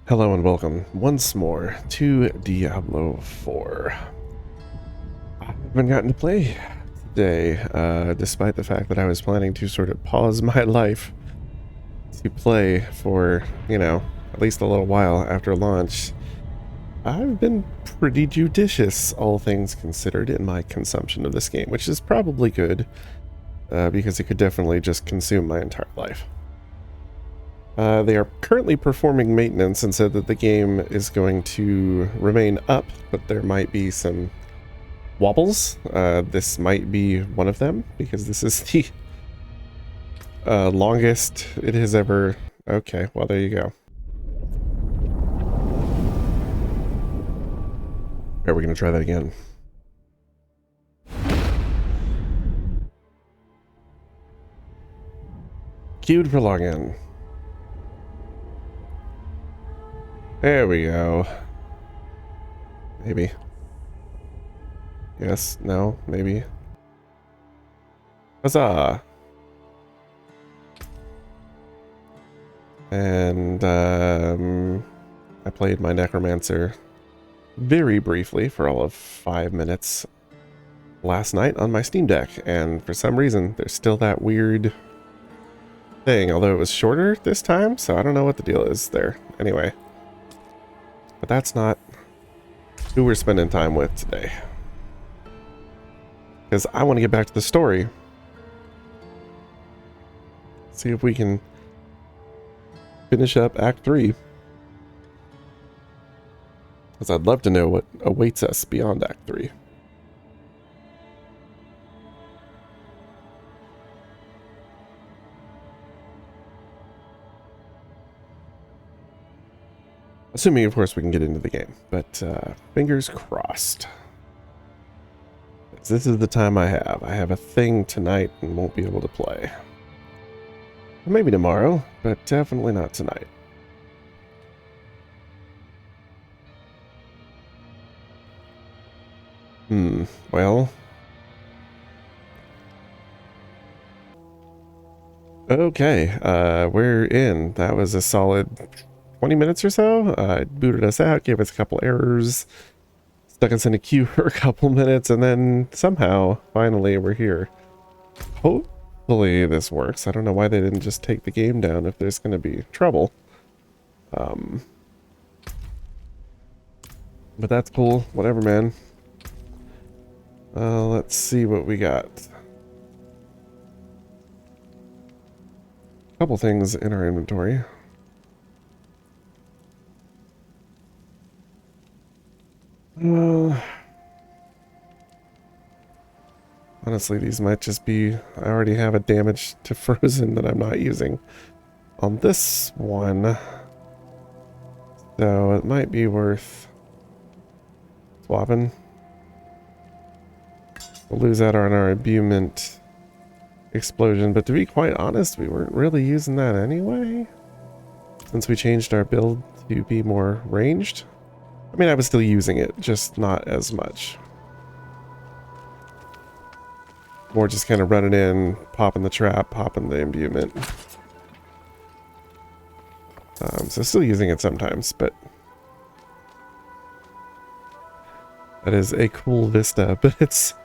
Hello and welcome once more to Diablo 4. I haven't gotten to play today, despite the fact that I was planning to sort of pause my life to play for, at least a little while after launch. I've been pretty judicious, all things considered, in my consumption of this game, which is probably good, because it could definitely just consume my entire life. They are currently performing maintenance and said that the game is going to remain up, but there might be some wobbles. This might be one of them, because this is the longest it has ever... Okay, well, there you go. Are we going to try that again? Queued for login. There we go. Maybe. Yes, no, maybe. Huzzah! And, I played my Necromancer very briefly for all of 5 minutes last night on my Steam Deck, and for some reason there's still that weird thing, although it was shorter this time, so I don't know what the deal is there. Anyway. But that's not who we're spending time with today. Because I want to get back to the story. See if we can finish up Act 3. Because I'd love to know what awaits us beyond Act 3. Assuming, of course, we can get into the game, but fingers crossed. This is the time I have. I have a thing tonight and won't be able to play. Maybe tomorrow, but definitely not tonight. Well. Okay, we're in. That was a solid 20 minutes or so. It booted us out, gave us a couple errors, stuck us in a queue for a couple minutes, and then somehow, finally, we're here. Hopefully this works. I don't know why they didn't just take the game down if there's going to be trouble. But that's cool. Whatever, man. Let's see what we got. A couple things in our inventory. Honestly, these might just be... I already have a damage to frozen that I'm not using on this one. So it might be worth swapping. We'll lose out on our imbuement explosion, but to be quite honest, we weren't really using that anyway, since we changed our build to be more ranged. I mean, I was still using it, just not as much. More just kind of running in, popping the trap, popping the imbuement. So still using it sometimes, but... that is a cool vista, but it's...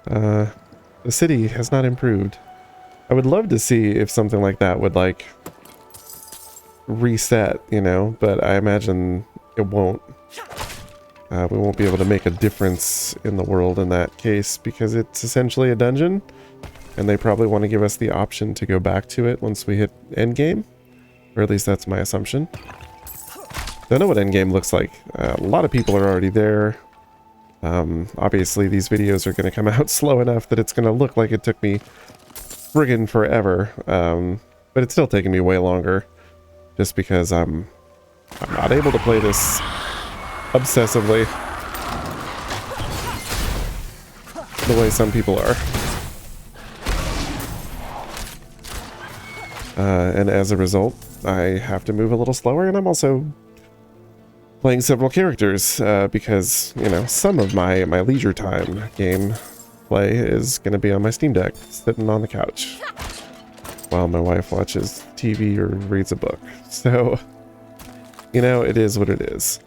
the city has not improved. I would love to see if something like that would, like, reset, but I imagine it won't. We won't be able to make a difference in the world in that case, because it's essentially a dungeon, and they probably want to give us the option to go back to it once we hit endgame, or at least that's my assumption. Don't know what endgame looks like. A lot of people are already there. Obviously these videos are going to come out slow enough that it's going to look like it took me friggin' forever, but it's still taking me way longer, just because I'm not able to play this obsessively the way some people are. And as a result, I have to move a little slower, and I'm also playing several characters, because, some of my leisure time game play is going to be on my Steam Deck, sitting on the couch, while my wife watches TV or reads a book. So You know, it is what it is.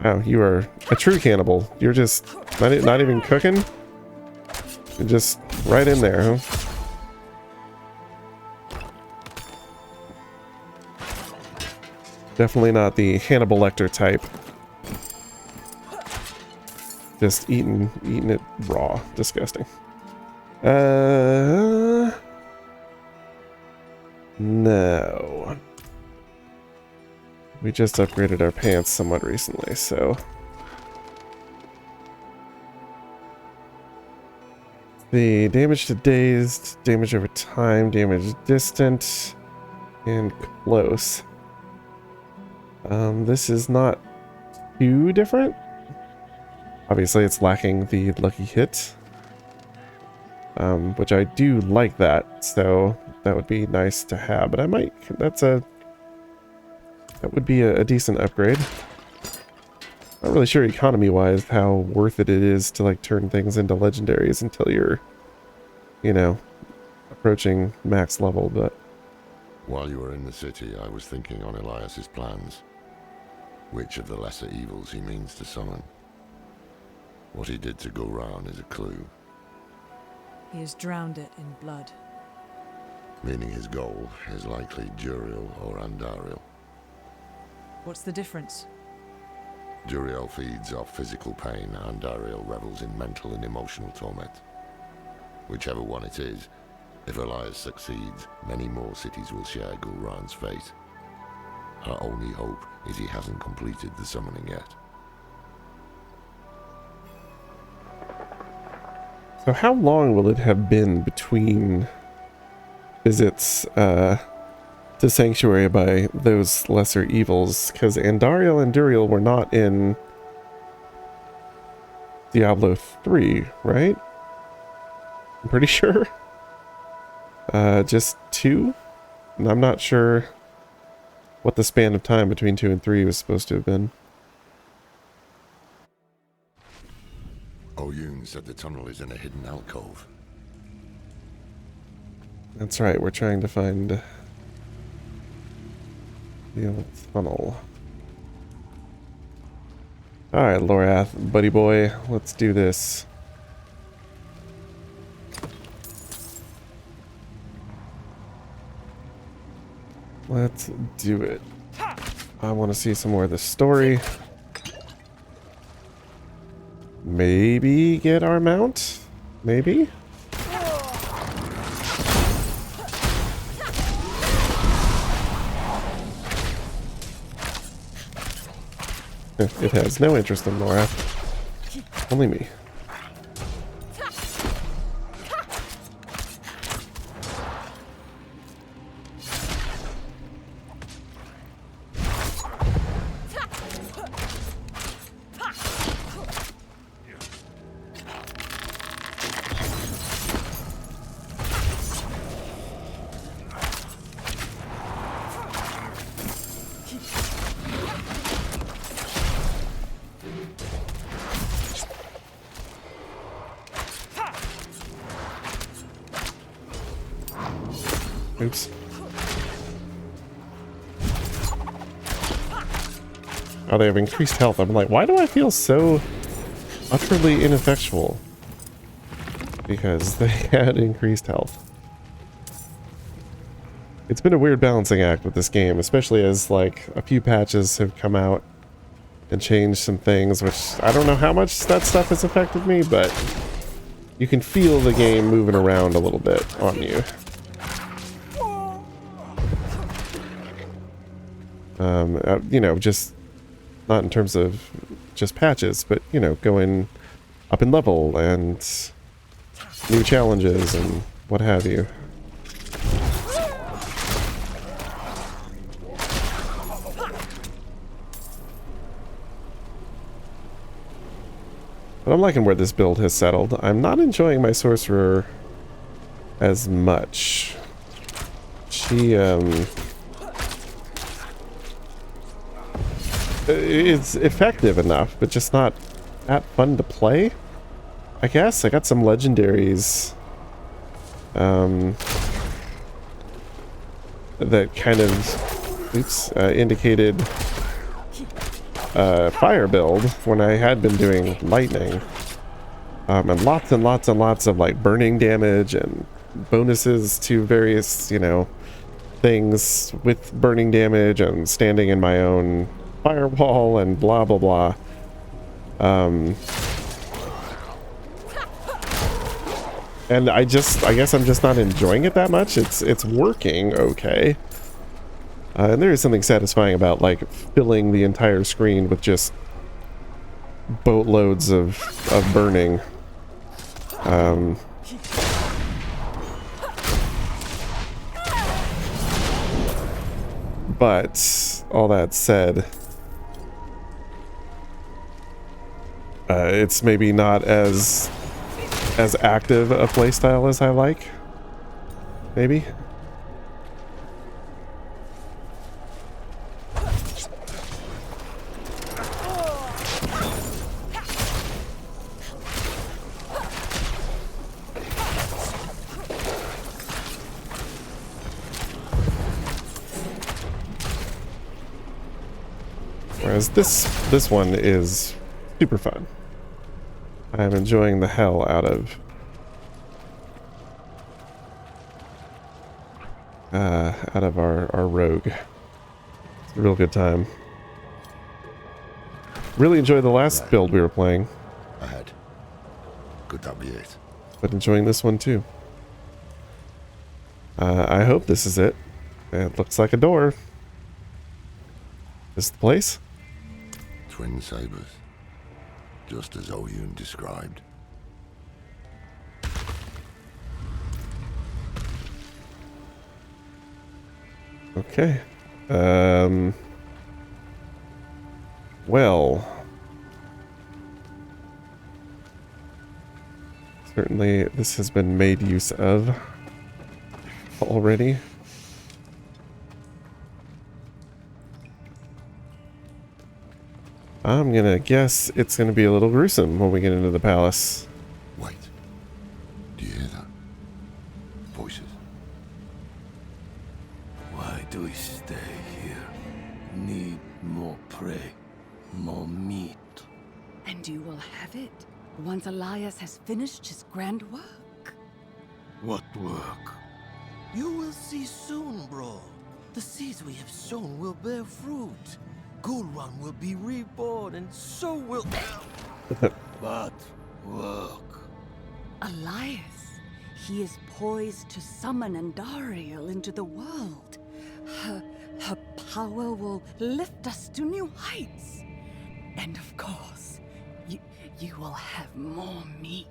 Wow, you are a true cannibal. You're just not even cooking? You're just right in there, huh? Definitely not the Hannibal Lecter type. Just eating it raw. Disgusting. No. We just upgraded our pants somewhat recently, so... The damage to dazed, damage over time, damage distant, and close. This is not too different. Obviously, it's lacking the lucky hit. Which I do like that, so that would be nice to have. But I might... That would be a decent upgrade. Not really sure economy-wise how worth it is to like turn things into legendaries until you're, you know, approaching max level, but... While you were in the city, I was thinking on Elias's plans. Which of the lesser evils he means to summon. What he did to Goran is a clue. He has drowned it in blood. Meaning his goal is likely Duriel or Andariel. What's the difference? Duriel feeds off physical pain, Andariel revels in mental and emotional torment. Whichever one it is, if Elias succeeds, many more cities will share Goran's fate. Our only hope is he hasn't completed the summoning yet. So how long will it have been between visits to Sanctuary by those lesser evils? Because Andariel and Duriel were not in Diablo 3, right? I'm pretty sure. Just 2? And I'm not sure what the span of time between 2 and 3 was supposed to have been. Oyun said the tunnel is in a hidden alcove. That's right, we're trying to find the old tunnel. Alright, Lorath, buddy boy, let's do this. Let's do it. I want to see some more of the story. Maybe get our mount? Maybe? It has no interest in Laura. Only me. Oops. Oh, they have increased health. I'm like, why do I feel so utterly ineffectual? Because they had increased health. It's been a weird balancing act with this game, especially as like a few patches have come out and changed some things, which I don't know how much that stuff has affected me, but you can feel the game moving around a little bit on you. You know, just not in terms of just patches, but, you know, going up in level and new challenges and what have you. But I'm liking where this build has settled. I'm not enjoying my sorcerer as much. She, it's effective enough, but just not that fun to play, I guess. I got some legendaries that kind of indicated fire build when I had been doing lightning. And lots and lots and lots of like burning damage and bonuses to various, you know, things with burning damage and standing in my own firewall and blah blah blah. And I guess I'm just not enjoying it that much. It's working okay. And there is something satisfying about like filling the entire screen with just boatloads of burning. But all that said, it's maybe not as active a playstyle as I like. Maybe. Whereas this one is super fun. I'm enjoying the hell out of our rogue. It's a real good time. Really enjoyed the last build we were playing. Ahead. Could that be it? But enjoying this one too. I hope this is it. It looks like a door. This the place? Twin sabers. Just as Oyun described. Okay. Well. Certainly this has been made use of already. I'm gonna guess it's gonna be a little gruesome when we get into the palace. Wait. Do you hear that? Voices. Why do we stay here? Need more prey, more meat. And you will have it once Elias has finished his grand work. What work? You will see soon, Brol. The seeds we have sown will bear fruit. Gulrun will be reborn, and so will... What work? Elias, he is poised to summon Andariel into the world. Her power will lift us to new heights. And of course, you will have more meat.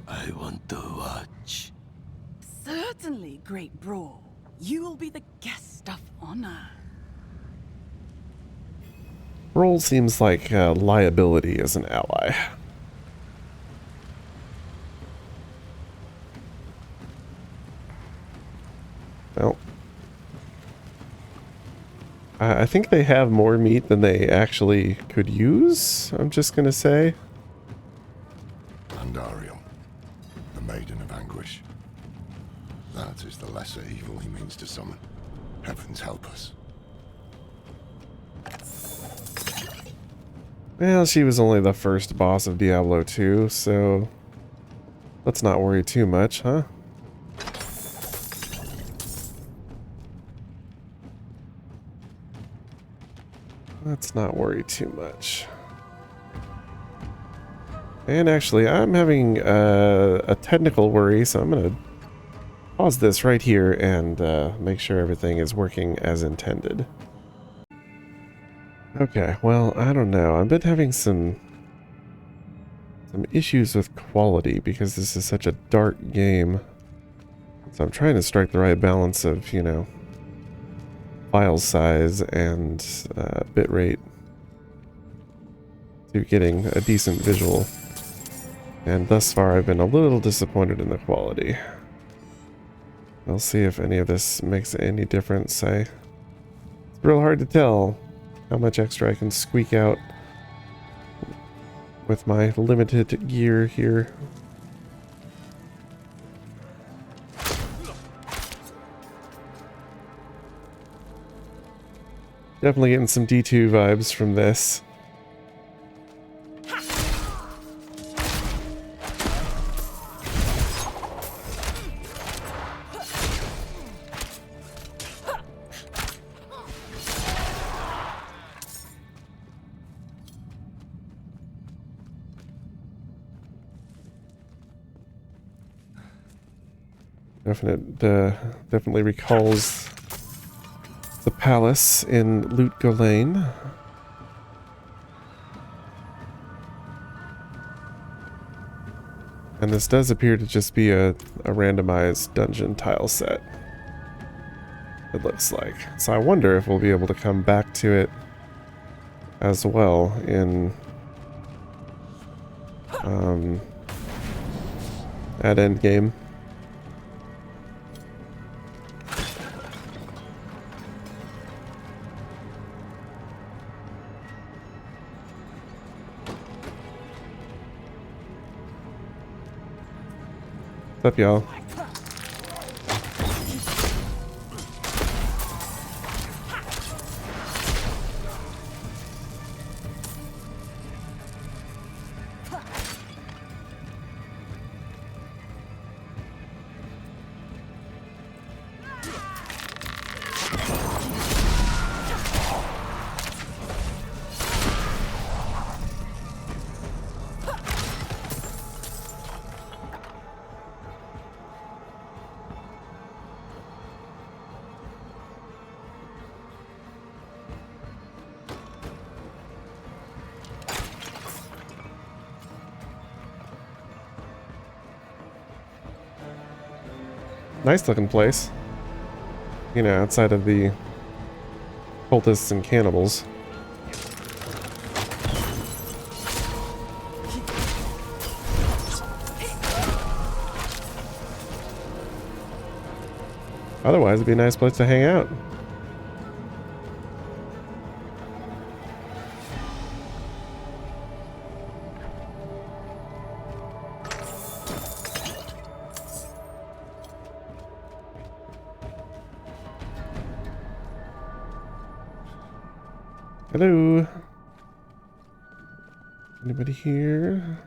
I want to watch. Certainly, great Brol. You will be the guest of honor. Brol seems like a liability as an ally. Well, I think they have more meat than they actually could use, I'm just gonna say. Andariel, the Maiden of Anguish. That is the lesser evil he means to summon. Heavens help us. Well, she was only the first boss of Diablo 2, so let's not worry too much, huh? Let's not worry too much. And actually, I'm having a technical worry, so I'm going to pause this right here and make sure everything is working as intended. Okay, well, I don't know. I've been having some issues with quality because this is such a dark game. So I'm trying to strike the right balance of, you know, file size and bitrate to getting a decent visual. And thus far I've been a little disappointed in the quality. We'll see if any of this makes any difference. It's real hard to tell how much extra I can squeak out with my limited gear here. Definitely getting some D2 vibes from this. Definitely recalls the palace in Loot Golain. And this does appear to just be a randomized dungeon tile set, it looks like. So I wonder if we'll be able to come back to it as well in at endgame. What's up, y'all? Nice looking place. You know, outside of the cultists and cannibals. Otherwise, it'd be a nice place to hang out. Hello? Anybody here?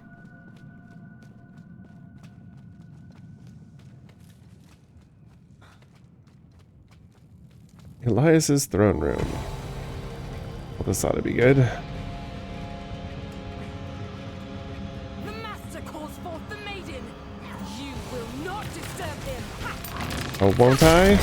Elias's throne room. Well, this ought to be good. The master calls forth the maiden. You will not disturb him. Oh, won't I?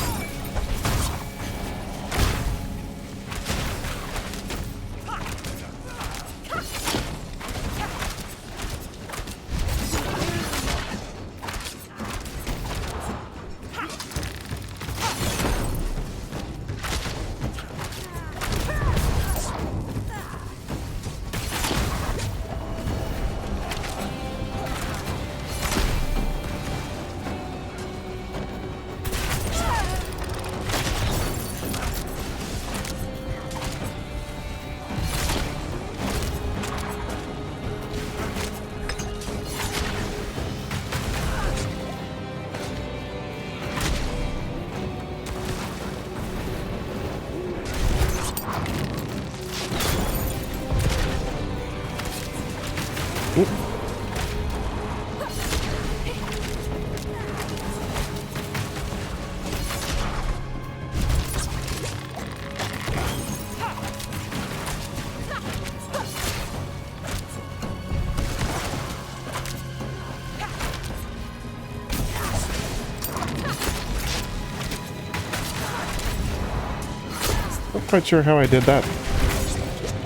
Not quite sure how I did that.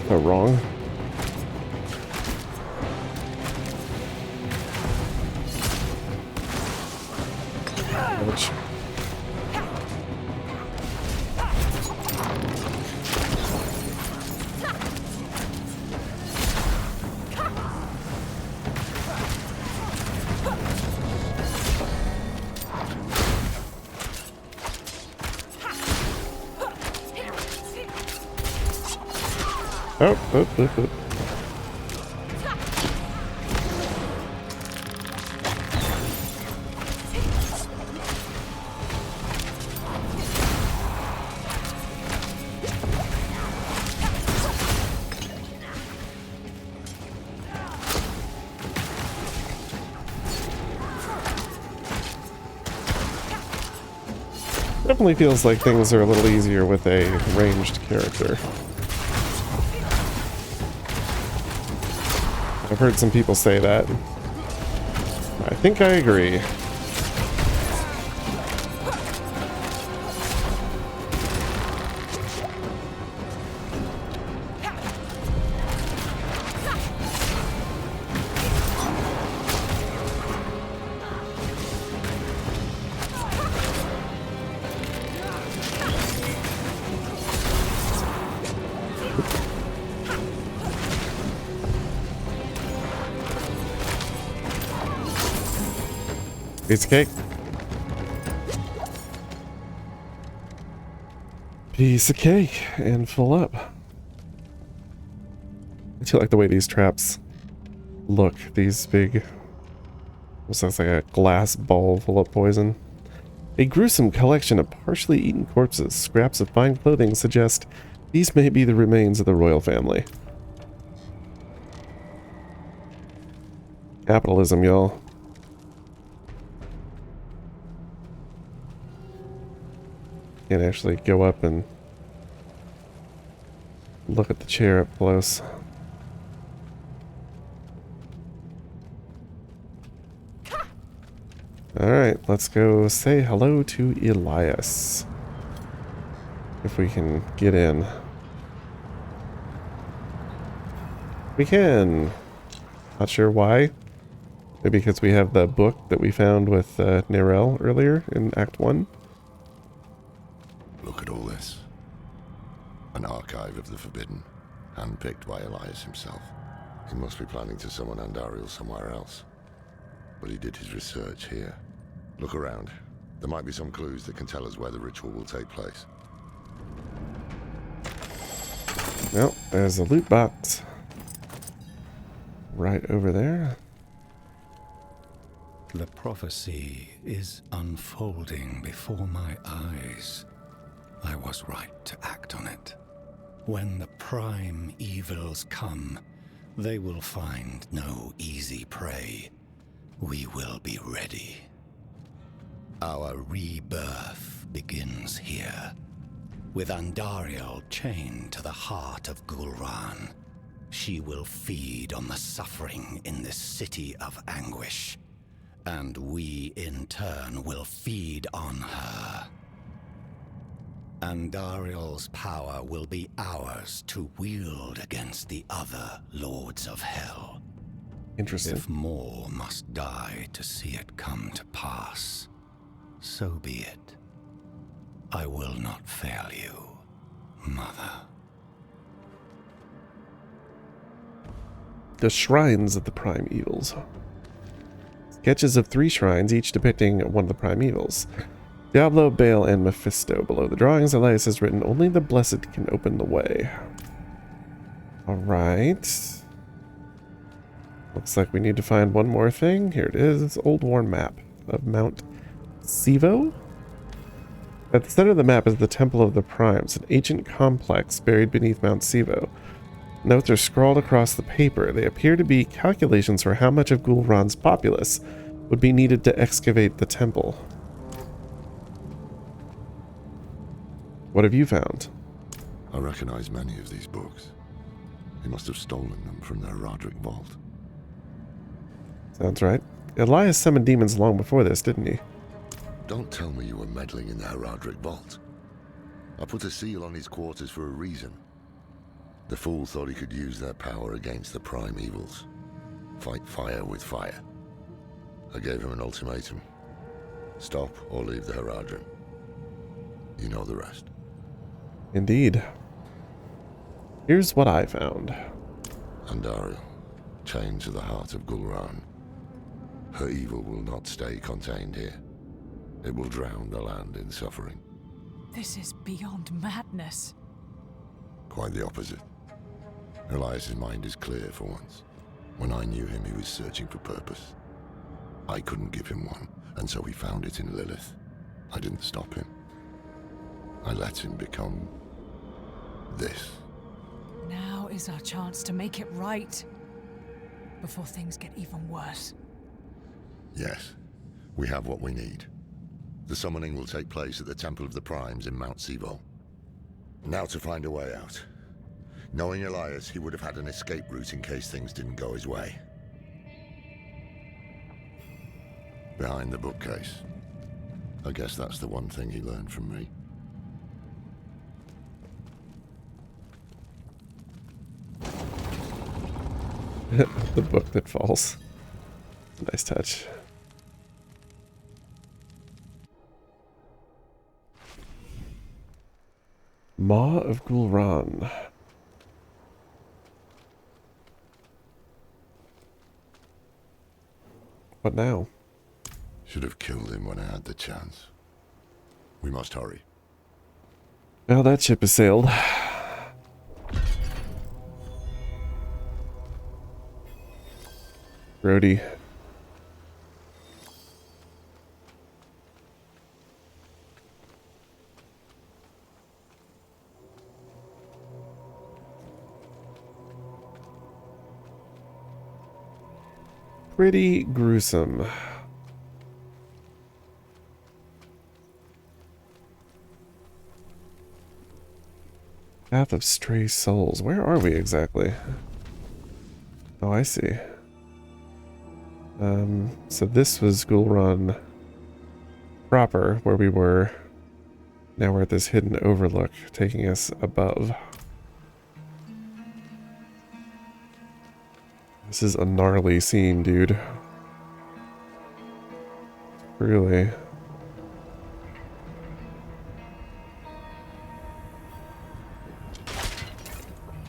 So wrong. Ouch. Oh. definitely feels like things are a little easier with a ranged character. I've heard some people say that. I think I agree. Piece of cake. Piece of cake and full up. I do like the way these traps look. These big, almost looks like a glass ball full of poison. A gruesome collection of partially eaten corpses. Scraps of fine clothing suggest these may be the remains of the royal family. Capitalism, y'all. Can't actually go up and look at the chair up close. Alright, let's go say hello to Elias. If we can get in. We can. Not sure why. Maybe because we have the book that we found with Nerel earlier in Act 1. Look at all this. An archive of the Forbidden, handpicked by Elias himself. He must be planning to summon Andariel somewhere else. But he did his research here. Look around. There might be some clues that can tell us where the ritual will take place. Well, there's a loot box. Right over there. The prophecy is unfolding before my eyes. I was right to act on it. When the prime evils come, they will find no easy prey. We will be ready. Our rebirth begins here, with Andariel chained to the heart of Gul'ran. She will feed on the suffering in this city of anguish, and we in turn will feed on her. Andariel's power will be ours to wield against the other lords of hell. Interesting. If more must die to see it come to pass, so be it. I will not fail you, Mother. The Shrines of the Prime Evils. Sketches of 3 shrines, each depicting one of the Prime Evils. Diablo, Baal, and Mephisto. Below the drawings, Elias has written, "Only the blessed can open the way." Alright. Looks like we need to find one more thing. Here it is. Old worn map of Mount Sivo. At the center of the map is the Temple of the Primes, an ancient complex buried beneath Mount Sivo. Notes are scrawled across the paper. They appear to be calculations for how much of Gul'ran's populace would be needed to excavate the temple. What have you found? I recognize many of these books. He must have stolen them from the Roderick vault. Sounds right. Elias summoned demons long before this, didn't he? Don't tell me you were meddling in the Roderick vault. I put a seal on his quarters for a reason. The fool thought he could use their power against the prime evils. Fight fire with fire. I gave him an ultimatum. Stop or leave the Haradrim. You know the rest. Indeed. Here's what I found. Andariel, chained to the heart of Gul'ran. Her evil will not stay contained here. It will drown the land in suffering. This is beyond madness. Quite the opposite. Elias's mind is clear for once. When I knew him, he was searching for purpose. I couldn't give him one, and so he found it in Lilith. I didn't stop him. I let him become this. Now is our chance to make it right. Before things get even worse. Yes, we have what we need. The summoning will take place at the Temple of the Primes in Mount Sivo. Now to find a way out. Knowing Elias, he would have had an escape route in case things didn't go his way. Behind the bookcase. I guess that's the one thing he learned from me. The book that falls. Nice touch. Maw of Gul'ran. What now? Should have killed him when I had the chance. We must hurry. Well, that ship has sailed. Brody. Pretty gruesome. Path of Stray Souls. Where are we exactly? Oh, I see. So this was Gul'ran proper, where we were. Now we're at this hidden overlook, taking us above. This is a gnarly scene, dude. Really.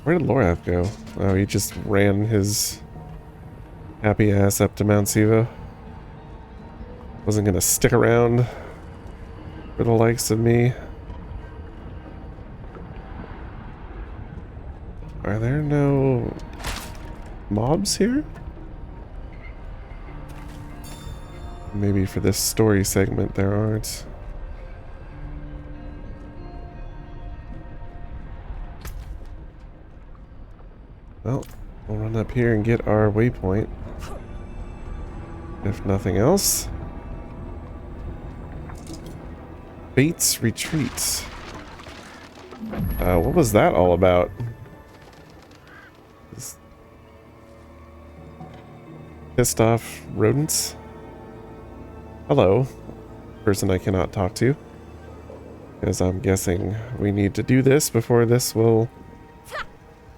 Where did Lorath go? Oh, he just ran his happy ass up to Mount Sivo. Wasn't gonna stick around for the likes of me. Are there no mobs here? Maybe for this story segment there aren't. Well, we'll run up here and get our waypoint. If nothing else. Bates Retreat. What was that all about? Pissed off rodents? Hello, person I cannot talk to. Because I'm guessing we need to do this before this will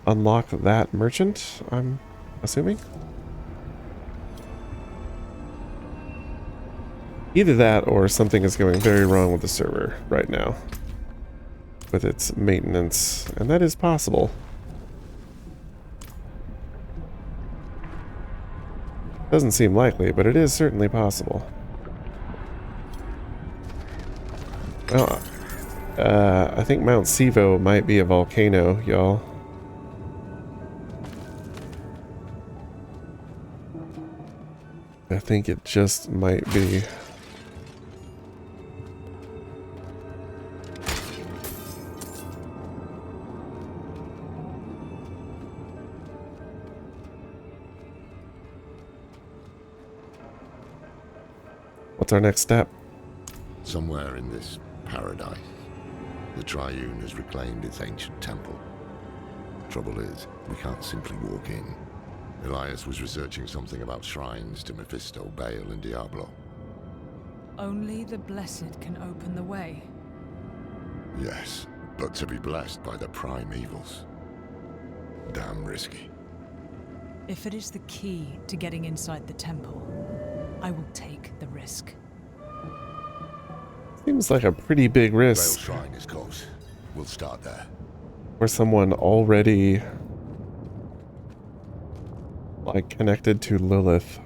unlock that merchant, I'm assuming. Either that or something is going very wrong with the server right now. With its maintenance, and that is possible. Doesn't seem likely, but it is certainly possible. Well, I think Mount Sivo might be a volcano, y'all. I think it just might be. What's our next step? Somewhere in this paradise, the Triune has reclaimed its ancient temple. Trouble is, we can't simply walk in. Elias was researching something about shrines to Mephisto, Baal, and Diablo. Only the blessed can open the way. Yes, but to be blessed by the prime evils. Damn risky. If it is the key to getting inside the temple, I will take the risk. Seems like a pretty big Baal risk shrine is close. We'll start there. for someone already like connected to Lilith.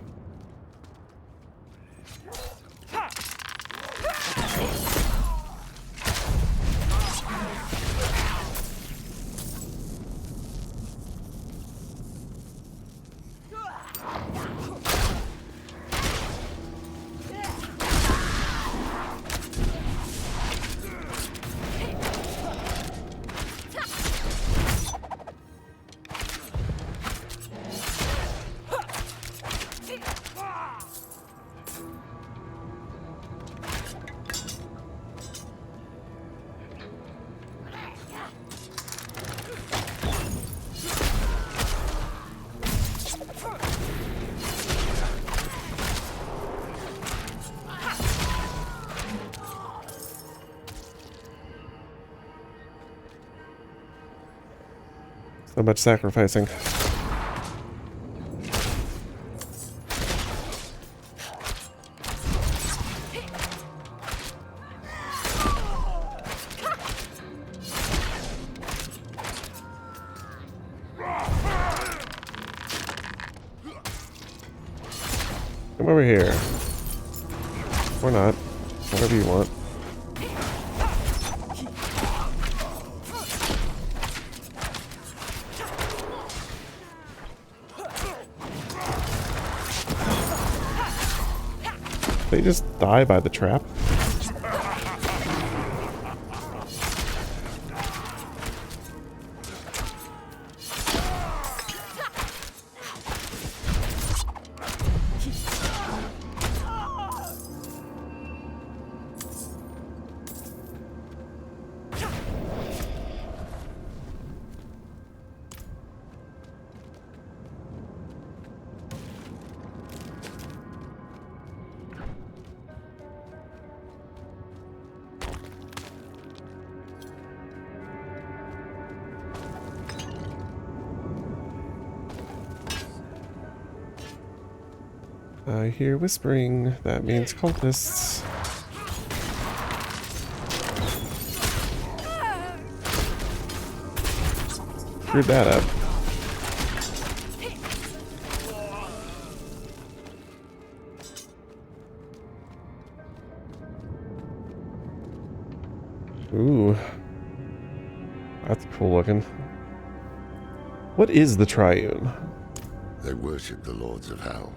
So much sacrificing. Come over here. Or not. Whatever you want. They just die by the trap. I hear whispering. That means cultists. Screwed that up. Ooh. That's cool looking. What is the Triune? They worship the lords of hell.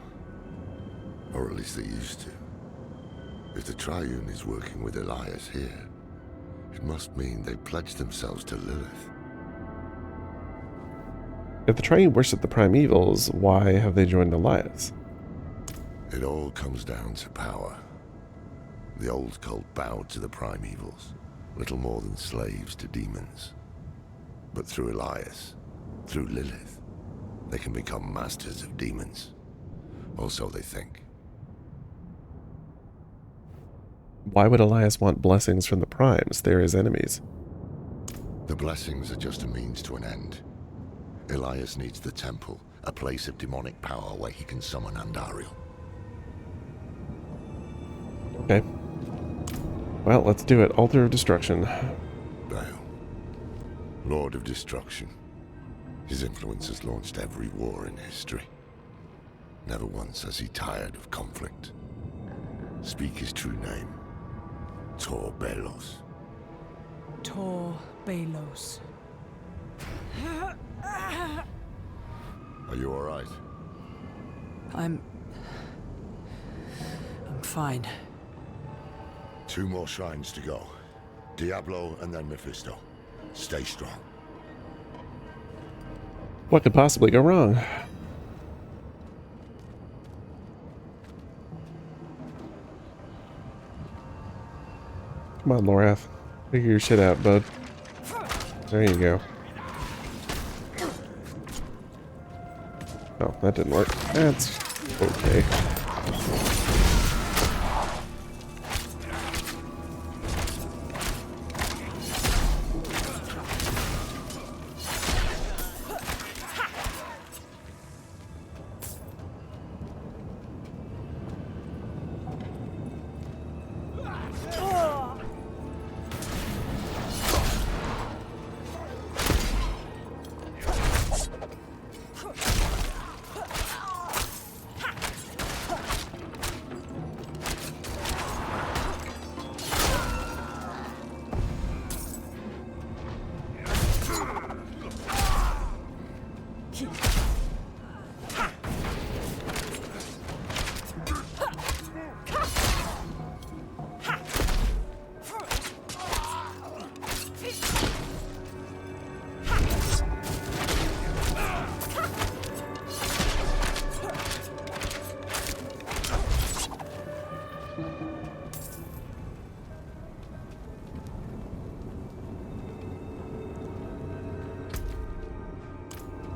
Or at least they used to. If the Triune is working with Elias here, it must mean they pledged themselves to Lilith. If the Triune worship the primevals, why have they joined Elias? It all comes down to power. The old cult bowed to the primevals, little more than slaves to demons. But through Elias, through Lilith, they can become masters of demons. Or so they think. Why would Elias want blessings from the primes? They're his enemies. The blessings are just a means to an end. Elias needs the temple, a place of demonic power where he can summon Andariel. Okay. Well, let's do it. Altar of Destruction. Baal, Lord of Destruction. His influence has launched every war in history. Never once has he tired of conflict. Speak his true name. Tor Balos. Tor Balos. Are you alright? I'm fine. 2 more shrines to go. Diablo and then Mephisto. Stay strong. What could possibly go wrong? Come on, Lorath. Figure your shit out, bud. There you go. Oh, that didn't work. That's okay.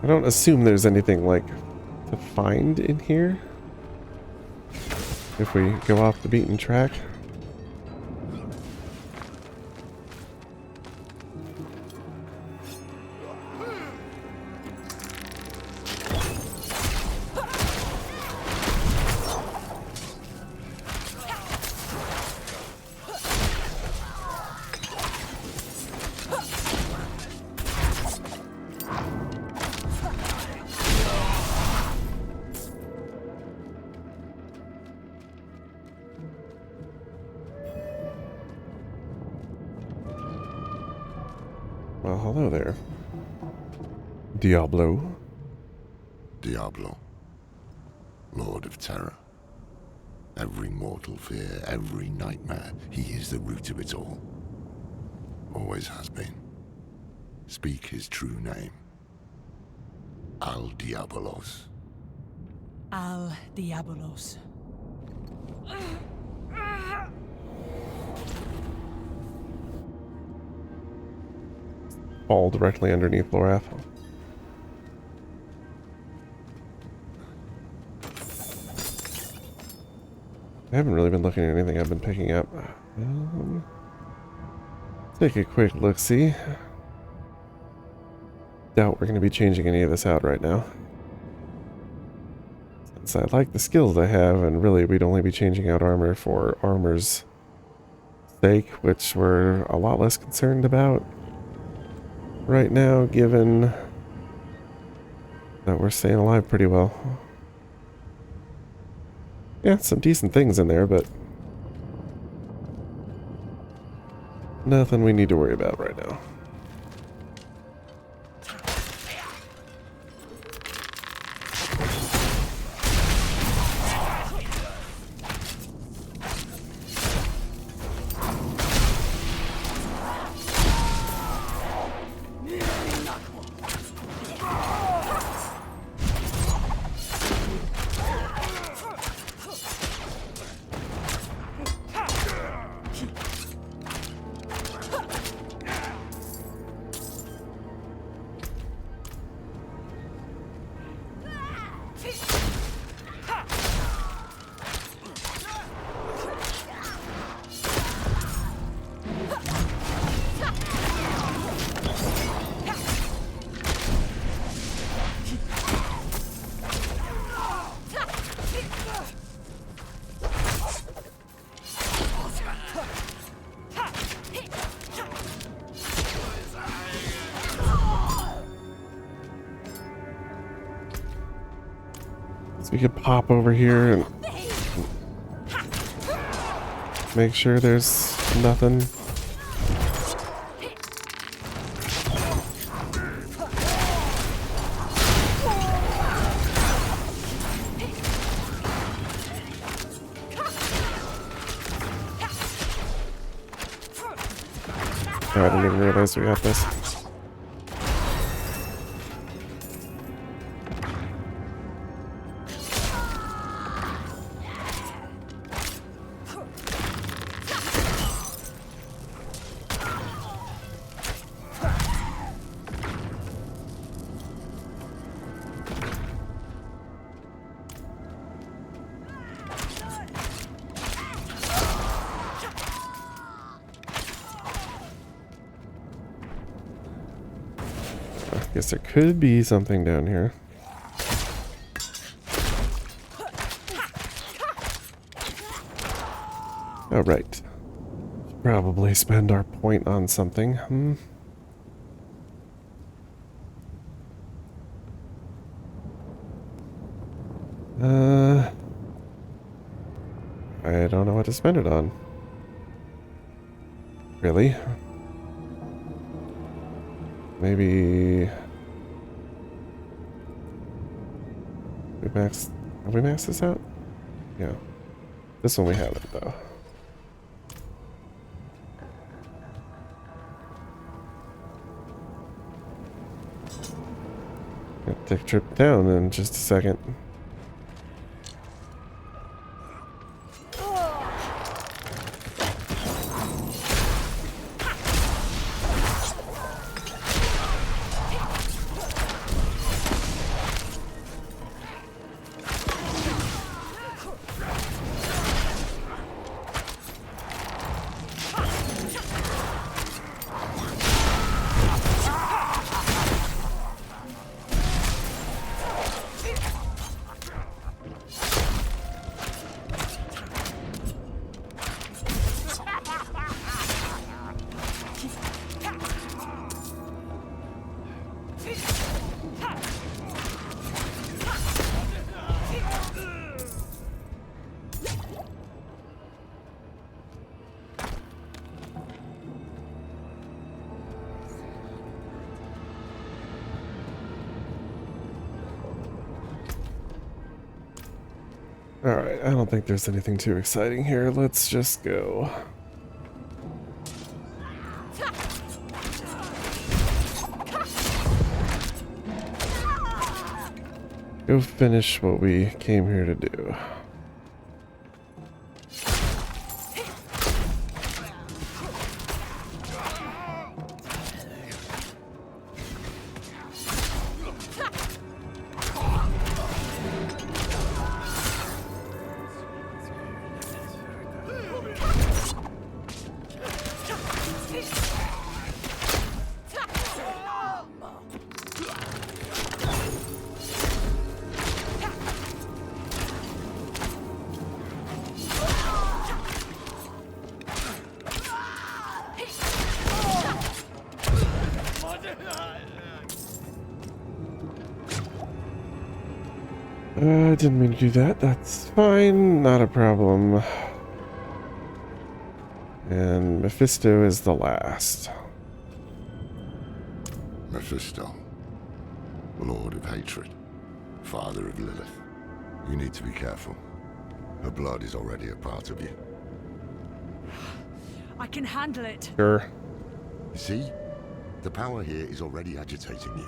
I don't assume there's anything, like, to find in here. If we go off the beaten track. Well, hello there. Diablo. Diablo, Lord of Terror. Every mortal fear, every nightmare, he is the root of it all. Always has been. Speak his true name. Al Diabolos. Al Diabolos. Fall directly underneath Lorath. I haven't really been looking at anything I've been picking up. Take a quick look-see. Doubt we're going to be changing any of this out right now. Since I like the skills I have, and really we'd only be changing out armor for armor's sake, which we're a lot less concerned about right now, given that we're staying alive pretty well. Yeah, some decent things in there, but nothing we need to worry about right now. So we could pop over here and make sure there's nothing. Oh, I didn't even realize we got this. Guess there could be something down here. Oh, right. Probably spend our point on something. I don't know what to spend it on. Really? Maybe... Have we maxed this out? Yeah. This one we haven't, though. Gonna take a trip down in just a second. Alright, I don't think there's anything too exciting here. Let's just go. Go finish what we came here to do. Didn't mean to do that. That's fine. Not a problem. And Mephisto is the last. Mephisto, Lord of Hatred, Father of Lilith. You need to be careful. Her blood is already a part of you. I can handle it. Sure. You see? The power here is already agitating you.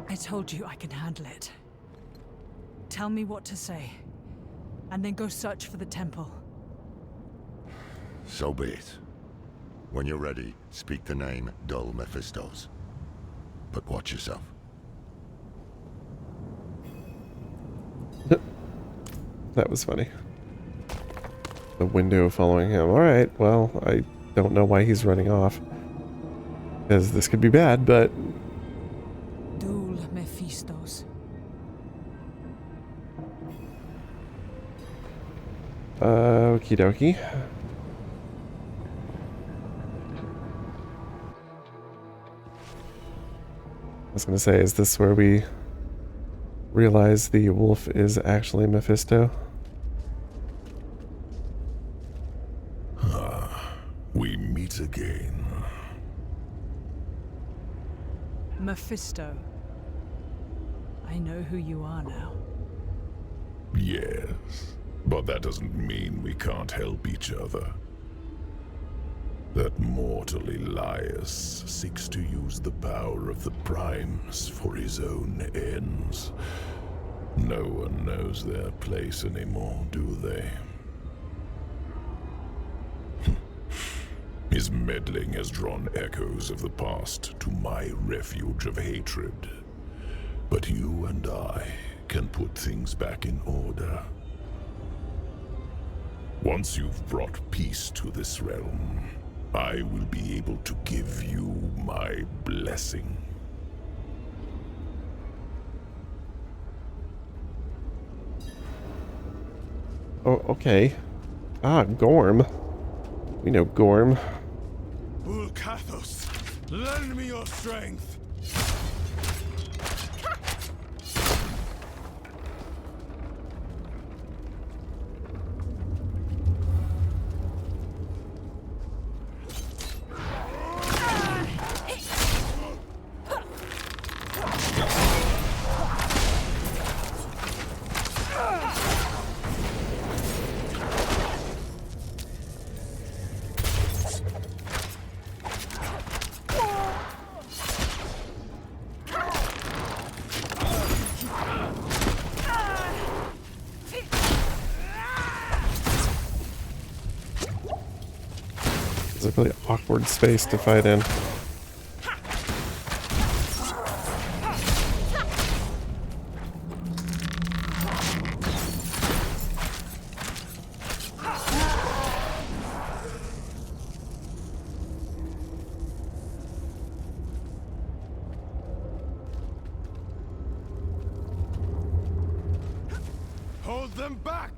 I told you I can handle it. Tell me what to say, and then go search for the temple. So be it. When you're ready, speak the name Dull Mephistos. But watch yourself. That was funny. The window following him. Alright, well, I don't know why he's running off. Because this could be bad, but... Duel Mephistos. Okie dokie. I was gonna say, is this where we realize the wolf is actually Mephisto? We meet again. Mephisto. I know who you are now. Yes, but that doesn't mean we can't help each other. That mortal Elias seeks to use the power of the Primes for his own ends. No one knows their place anymore, do they? His meddling has drawn echoes of the past to my refuge of hatred. But you and I can put things back in order. Once you've brought peace to this realm, I will be able to give you my blessing. Oh, okay. Ah, Gorm. We know Gorm. Ulkathos, lend me your strength. It's a really awkward space to fight in. Hold them back!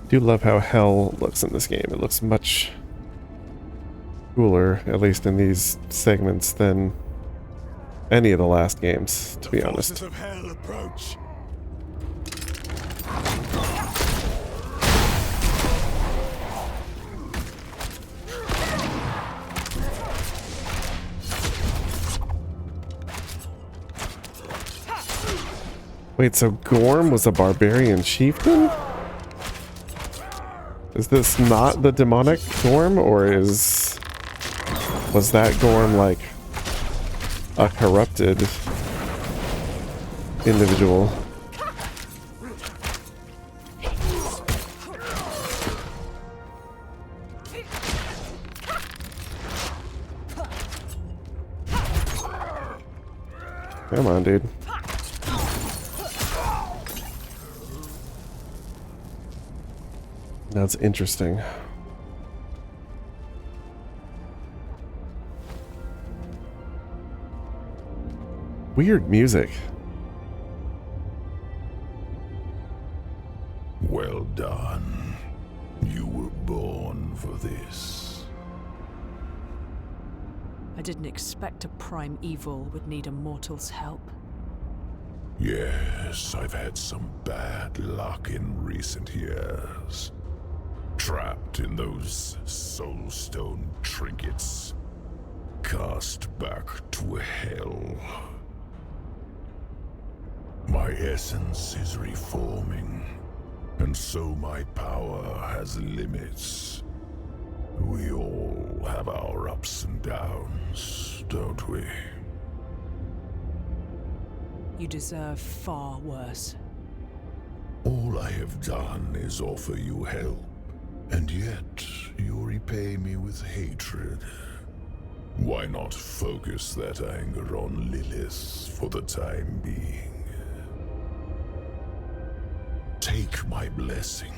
Do love how hell looks in this game. It looks much cooler, at least in these segments, than any of the last games, to be honest. Of hell approach. Wait, so Gorm was a barbarian chieftain? Is this not the demonic Gorm, or was that Gorm like a corrupted individual? Come on, dude. That's interesting. Weird music. Well done. You were born for this. I didn't expect a prime evil would need a mortal's help. Yes, I've had some bad luck in recent years. Trapped in those soulstone trinkets. Cast back to hell. My essence is reforming, and so my power has limits. We all have our ups and downs, don't we? You deserve far worse. All I have done is offer you help, and yet you repay me with hatred. Why not focus that anger on Lilith for the time being? Take my blessing.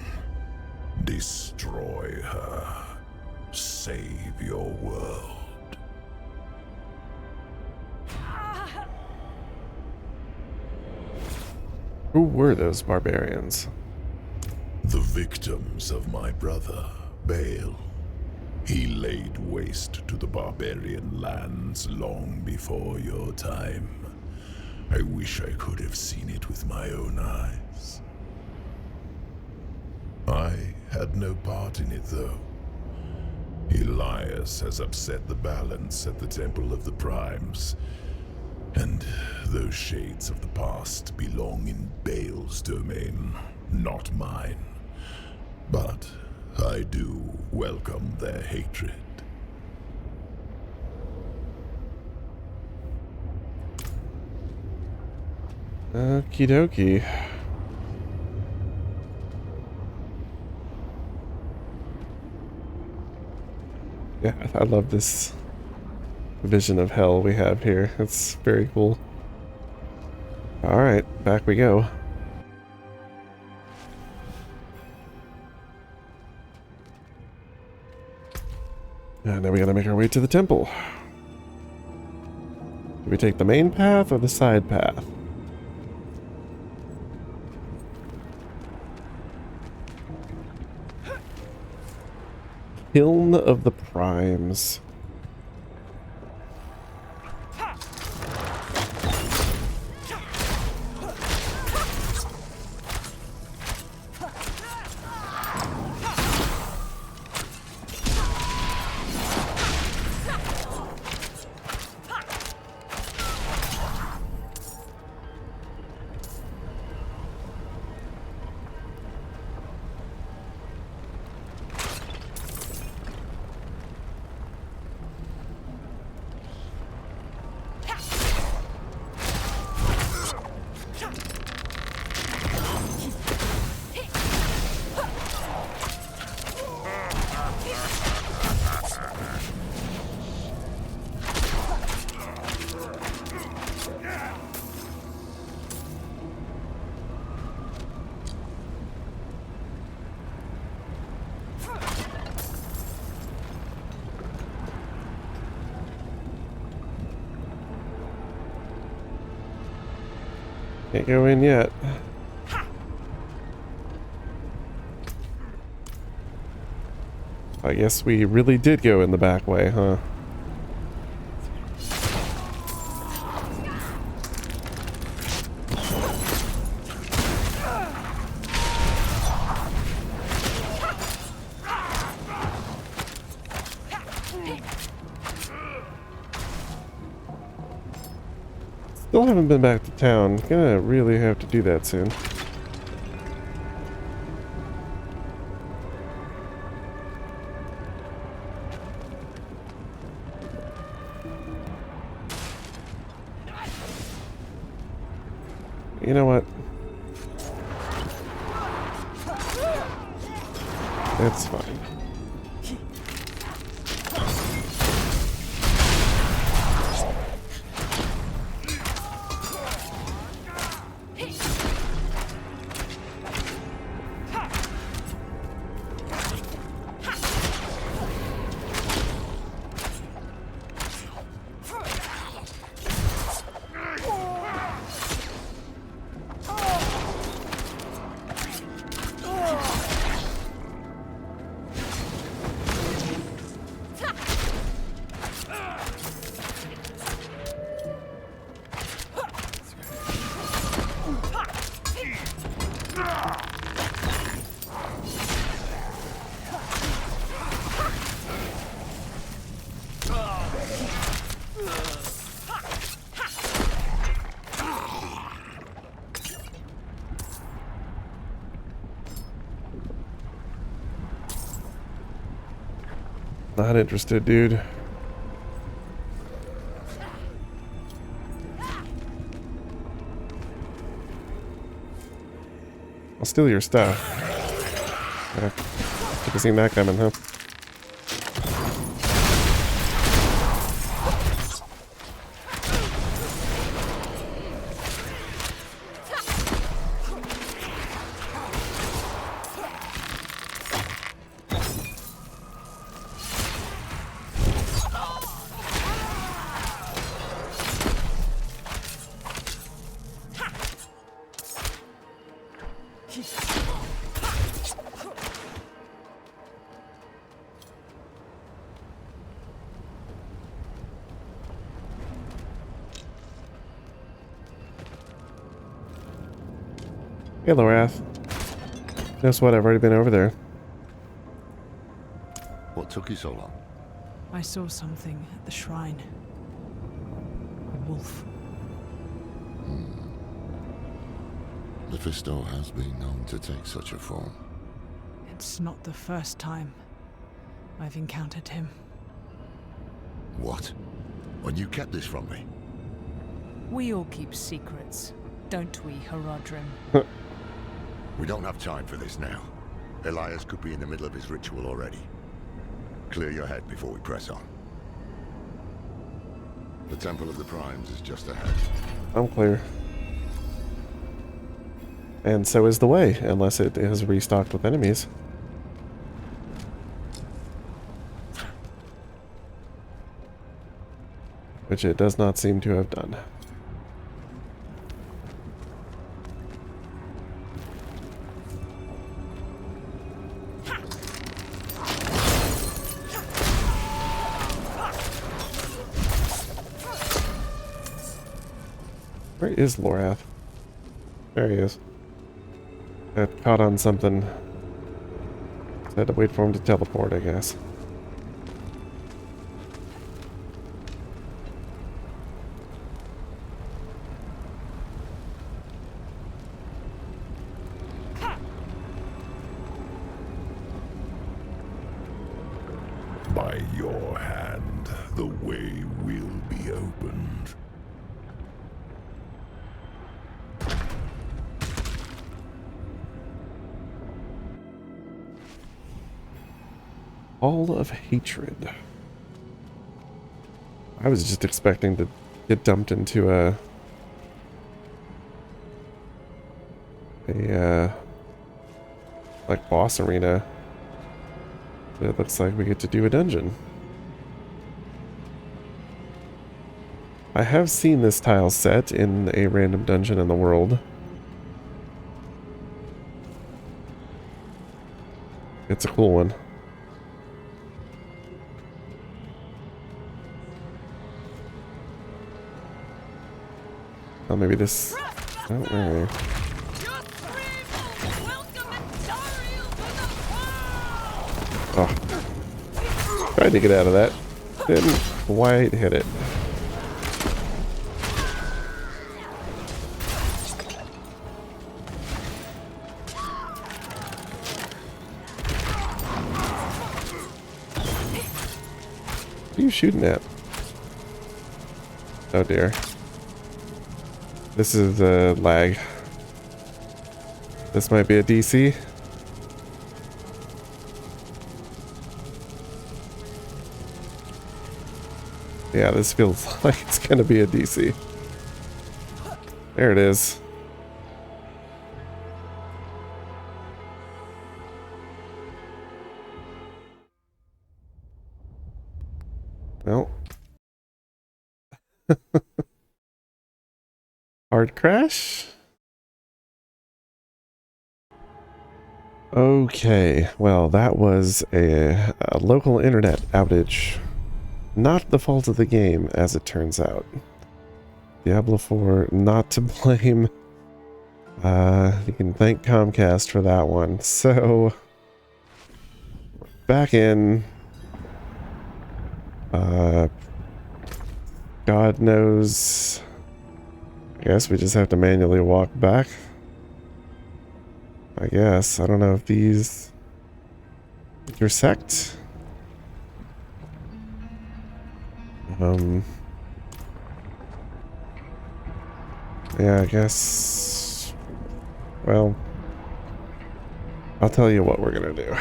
Destroy her. Save your world. Who were those barbarians? The victims of my brother, Baal. He laid waste to the barbarian lands long before your time. I wish I could have seen it with my own eyes. I had no part in it, though. Elias has upset the balance at the Temple of the Primes, and those shades of the past belong in Baal's domain, not mine. But I do welcome their hatred. Okie dokie. Yeah, I love this vision of hell we have here. It's very cool. Alright, back we go. And now we gotta make our way to the temple. Do we take the main path or the side path? Kiln of the Primes. Can't go in yet. I guess we really did go in the back way, huh? Still haven't been back to town. Gonna really have to do that soon. You know what? That's fine. Not interested, dude. I'll steal your stuff. Yeah. Should have seen that coming, huh? Hey, Lorath. Guess what? I've already been over there. What took you so long? I saw something at the shrine. A wolf. Mephisto has been known to take such a form. It's not the first time I've encountered him. What? When you kept this from me? We all keep secrets, don't we, Haradrim? We don't have time for this now. Elias could be in the middle of his ritual already. Clear your head before we press on. The Temple of the Primes is just ahead. I'm clear. And so is the way, unless it is restocked with enemies. Which it does not seem to have done. Where is Lorath? There he is. Got caught on something. So I had to wait for him to teleport, I guess. By your hand, the way will be opened. Hall of Hatred. I was just expecting to get dumped into a like boss arena. But it looks like we get to do a dungeon. I have seen this tile set in a random dungeon in the world. It's a cool one. Oh, maybe this. Oh, maybe. Oh. Tried to get out of that. Didn't quite hit it. What are you shooting at? Oh dear. This is a lag. This might be a DC. Yeah, this feels like it's gonna be a DC. There it is. Well. Hard crash? Okay, well that was a local internet outage. Not the fault of the game, as it turns out. Diablo 4 not to blame. You can thank Comcast for that one. So, back in. God knows. I guess we just have to manually walk back. I guess. I don't know if these intersect. Yeah, I guess. Well, I'll tell you what we're gonna do.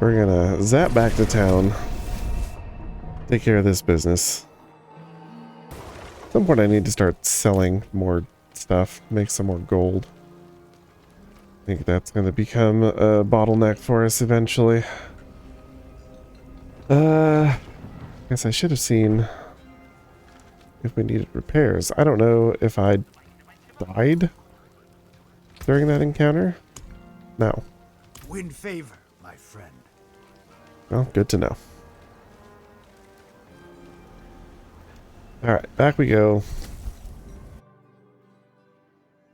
We're gonna zap back to town. Take care of this business. At some point I need to start selling more stuff, make some more gold. I think that's going to become a bottleneck for us eventually. Guess I should have seen if we needed repairs. I don't know if I died during that encounter. No. Win favor, my friend. Well, good to know. Alright, back we go.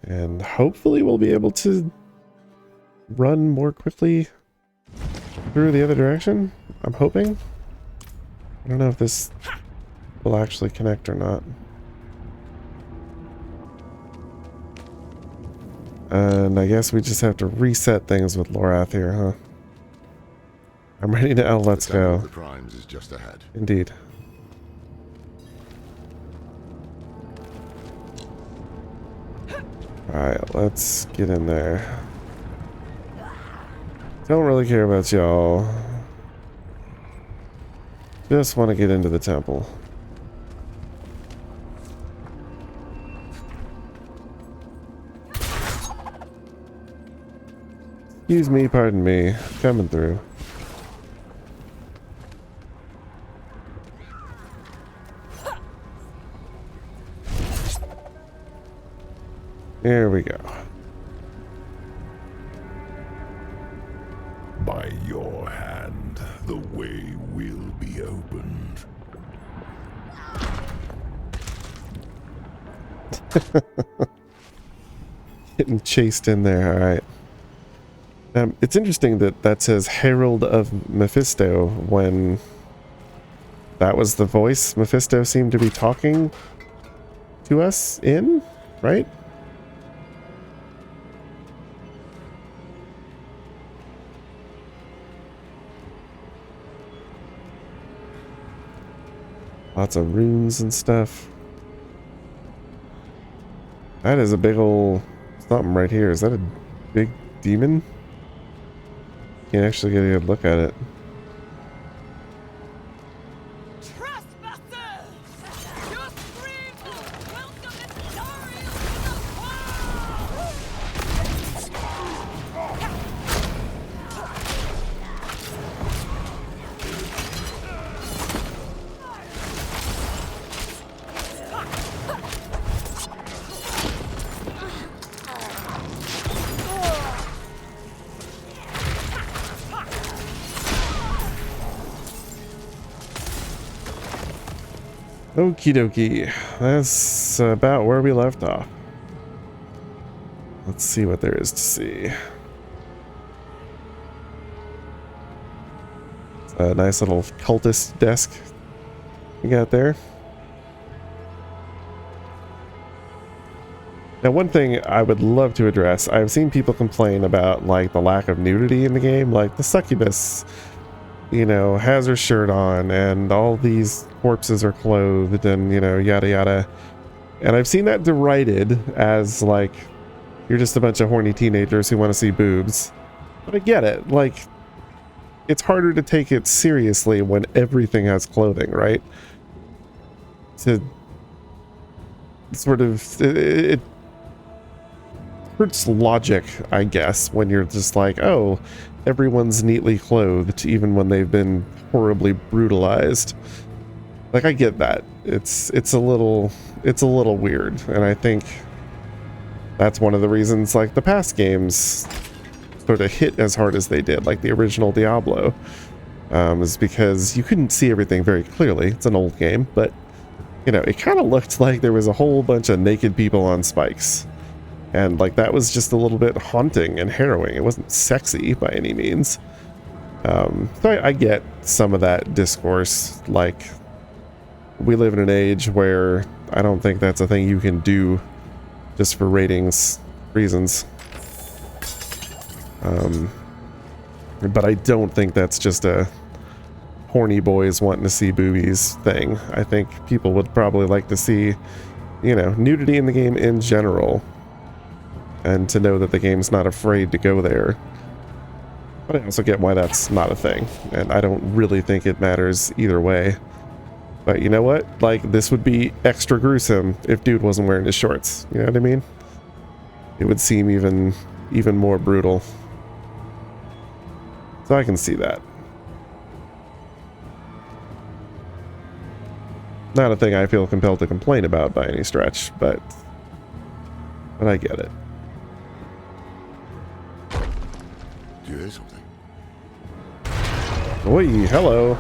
And hopefully we'll be able to run more quickly through the other direction. I'm hoping. I don't know if this will actually connect or not. And I guess we just have to reset things with Lorath here, huh? I'm ready now, let's go. The Primes is just ahead. Indeed. Alright, let's get in there. Don't really care about y'all. Just want to get into the temple. Excuse me, pardon me. Coming through. Here we go. By your hand, the way will be opened. Getting chased in there, alright. It's interesting that that says Herald of Mephisto when that was the voice Mephisto seemed to be talking to us in, right? Lots of runes and stuff. That is a big ol' something right here. Is that a big demon? Can't actually get a good look at it. Okie dokie. That's about where we left off. Let's see what there is to see. It's a nice little cultist desk we got there. Now, one thing I would love to address, I've seen people complain about like the lack of nudity in the game, like the succubus, you know, has her shirt on and all these corpses are clothed and, you know, yada yada. And I've seen that derided as like, you're just a bunch of horny teenagers who want to see boobs. But I get it. Like, it's harder to take it seriously when everything has clothing, right? To sort of, it hurts logic, I guess, when you're just like, oh, everyone's neatly clothed, even when they've been horribly brutalized. Like, I get that. It's a little weird, and I think that's one of the reasons, like, the past games sort of hit as hard as they did, like the original Diablo, is because you couldn't see everything very clearly. It's an old game, but, you know, it kind of looked like there was a whole bunch of naked people on spikes. And, like, that was just a little bit haunting and harrowing. It wasn't sexy by any means. So I get some of that discourse. Like, we live in an age where I don't think that's a thing you can do just for ratings reasons. But I don't think that's just a horny boys wanting to see boobies thing. I think people would probably like to see, you know, nudity in the game in general. And to know that the game's not afraid to go there. But I also get why that's not a thing. And I don't really think it matters either way. But you know what? Like, this would be extra gruesome if dude wasn't wearing his shorts. You know what I mean? It would seem even more brutal. So I can see that. Not a thing I feel compelled to complain about by any stretch, but I get it. Do you hear something? Oi, hello.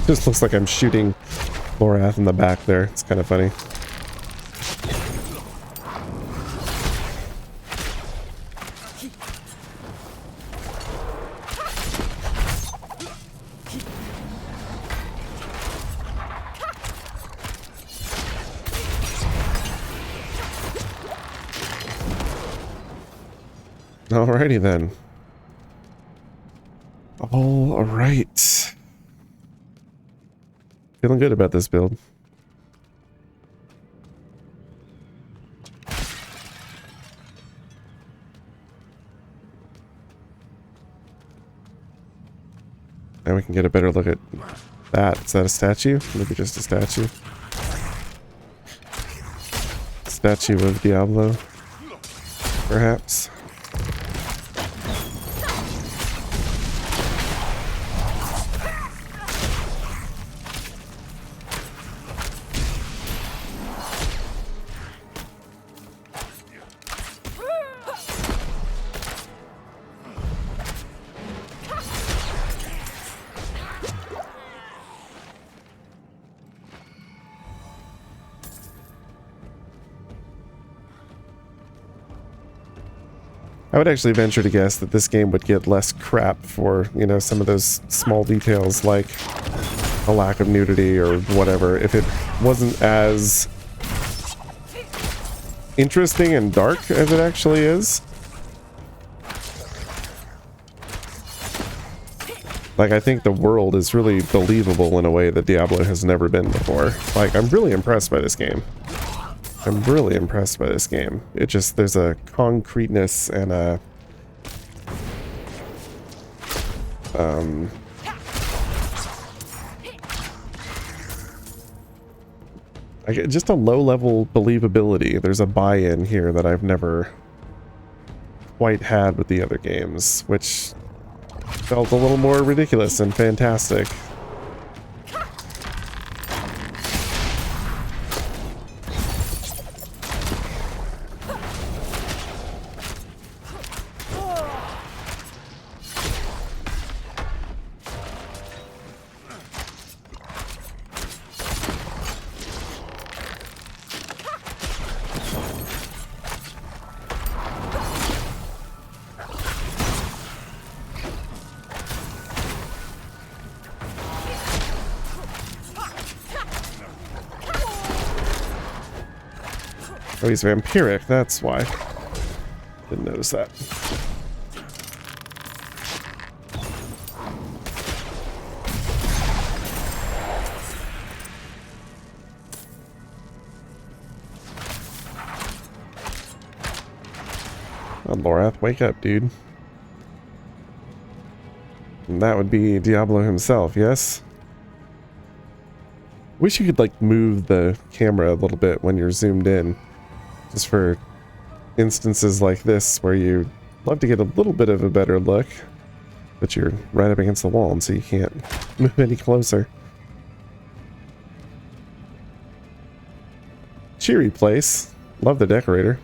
Just looks like I'm shooting Lorath in the back there. It's kind of funny. Alrighty then. All right. Feeling good about this build. Now we can get a better look at that. Is that a statue? Maybe just a statue. Statue of Diablo, perhaps. I would actually venture to guess that this game would get less crap for, you know, some of those small details like a lack of nudity or whatever, if it wasn't as interesting and dark as it actually is. Like, I think the world is really believable in a way that Diablo has never been before. Like, I'm really impressed by this game. I'm really impressed by this game. It just, there's a concreteness and a just a low-level believability. There's a buy-in here that I've never quite had with the other games, which felt a little more ridiculous and fantastic. Oh, he's vampiric, that's why. Didn't notice that. Oh, Lorath, wake up, dude. And that would be Diablo himself, yes? Wish you could, like, move the camera a little bit when you're zoomed in. Just for instances like this where you love to get a little bit of a better look, but you're right up against the wall, and so you can't move any closer. Cheery place. Love the decorator.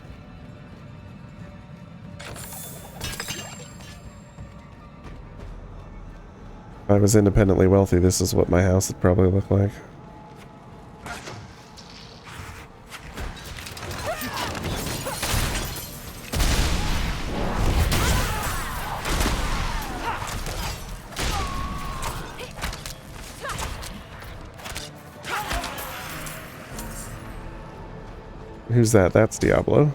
If I was independently wealthy, this is what my house would probably look like. Who's that? That's Diablo.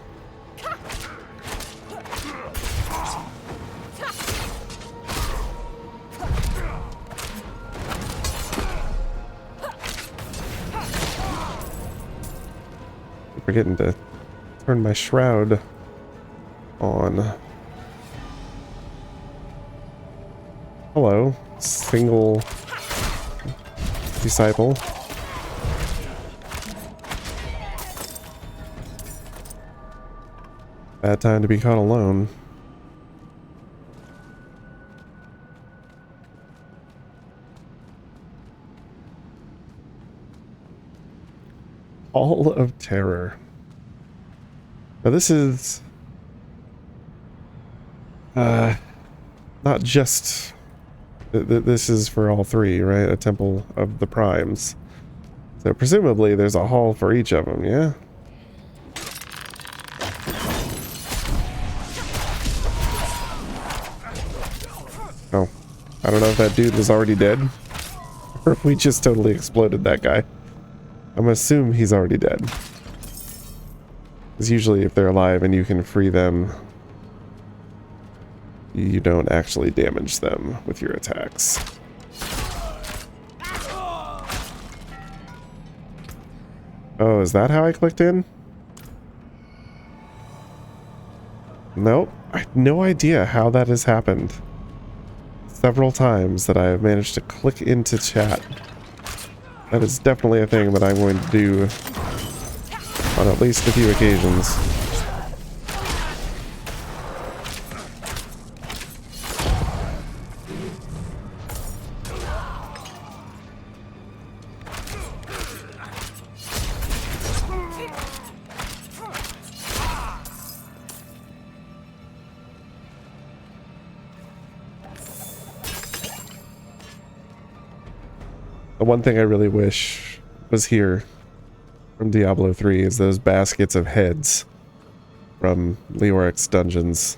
Forgetting to turn my shroud on. Hello, single disciple. Bad time to be caught alone. Hall of Terror. Now this is not just this is for all three, right? A temple of the primes. So presumably there's a hall for each of them, yeah? Oh, I don't know if that dude was already dead or if we just totally exploded that guy. I'm gonna assume he's already dead. Because usually if they're alive and you can free them, you don't actually damage them with your attacks. Oh, is that how I clicked in? Nope. I have no idea how that has happened. Several times that I have managed to click into chat. That is definitely a thing that I'm going to do on at least a few occasions. The one thing I really wish was here from Diablo 3 is those baskets of heads from Leoric's dungeons.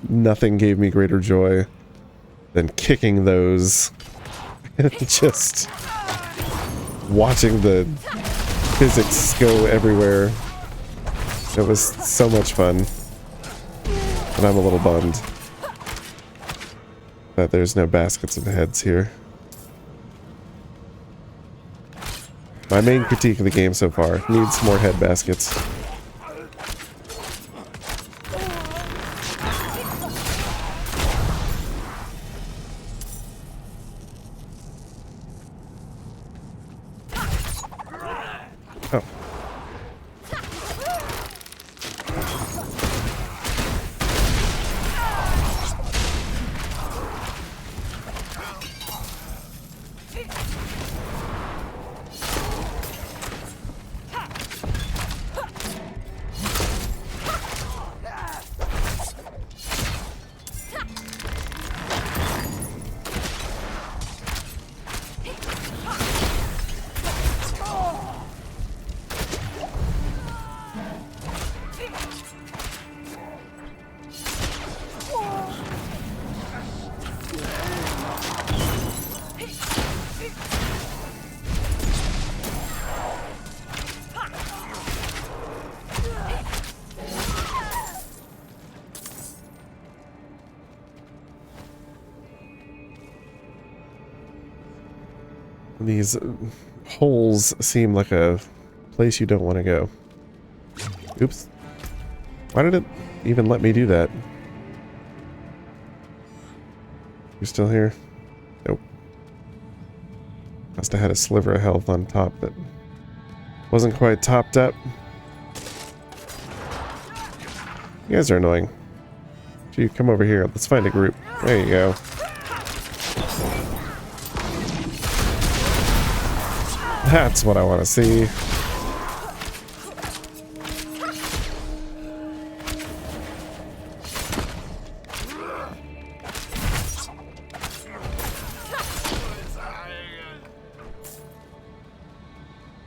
Nothing gave me greater joy than kicking those and just watching the physics go everywhere. It was so much fun. And I'm a little bummed that there's no baskets of heads here. My main critique of the game so far needs more head baskets. Oh. These holes seem like a place you don't want to go. Oops. Why did it even let me do that? You still here? Nope. Must have had a sliver of health on top that wasn't quite topped up. You guys are annoying. Gee, come over here. Let's find a group. There you go. That's what I want to see.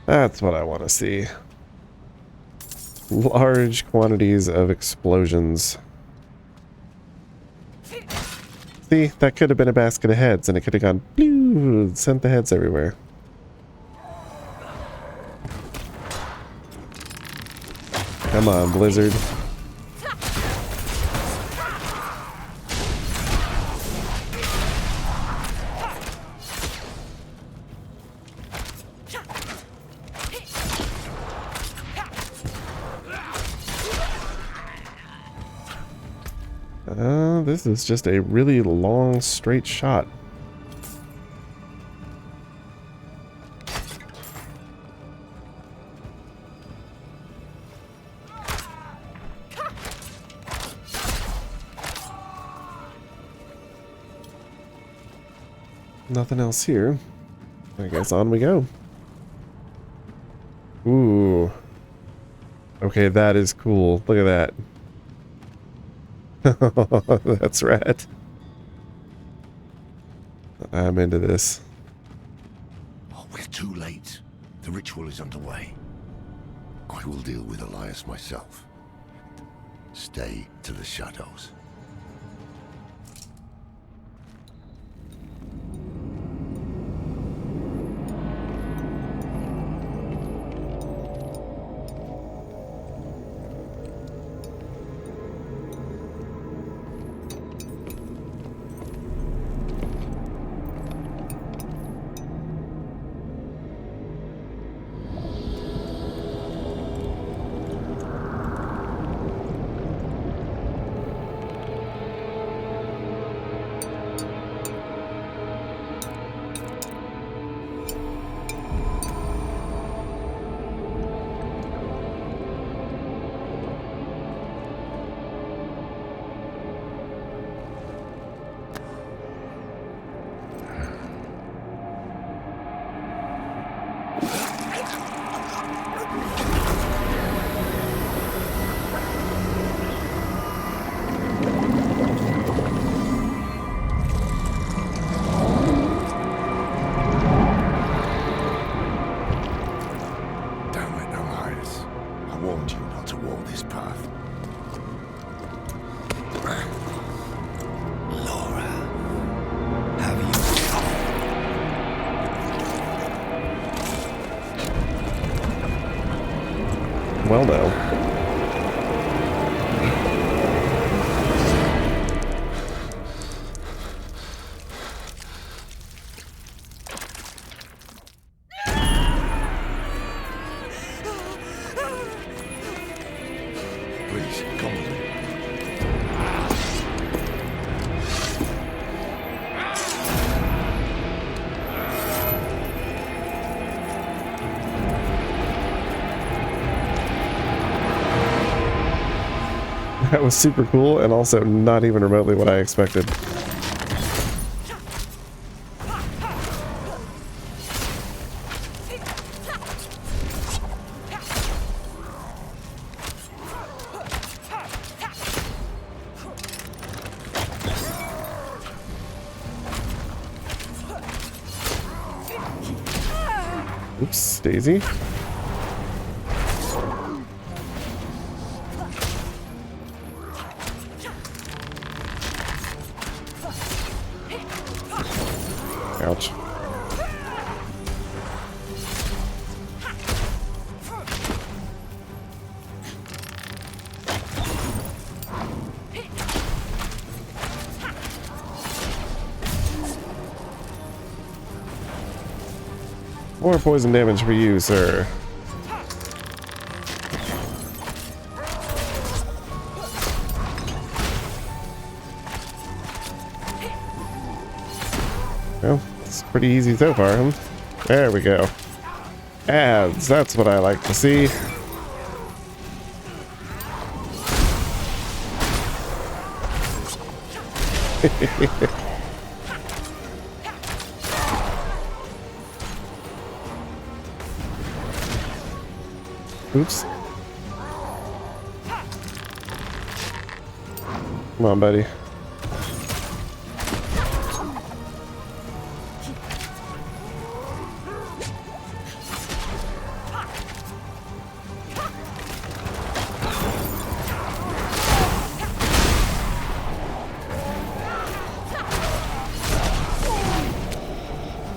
That's what I want to see. Large quantities of explosions. See, that could have been a basket of heads, and it could have gone blue, sent the heads everywhere. Come on, Blizzard. This is just a really long, straight shot. Nothing else here. I guess on we go. Ooh. Okay, that is cool. Look at that. That's rad. I'm into this. Oh, we're too late. The ritual is underway. I will deal with Elias myself. Stay to the shadows. Well, no. Please, come with me. That was super cool and also not even remotely what I expected. Oops, Daisy. Ouch. More poison damage for you, sir. Well, it's pretty easy so far, huh? There we go. Ads, that's what I like to see. Oops. Come on, buddy.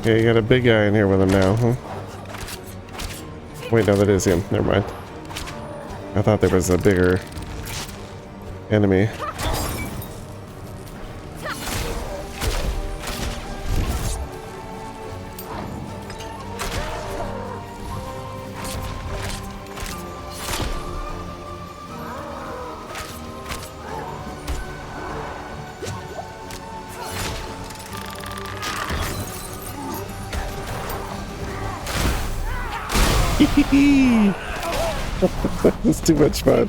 Okay, you got a big guy in here with him now, huh? Wait, no, that is him. Never mind. I thought there was a bigger enemy. It's too much fun.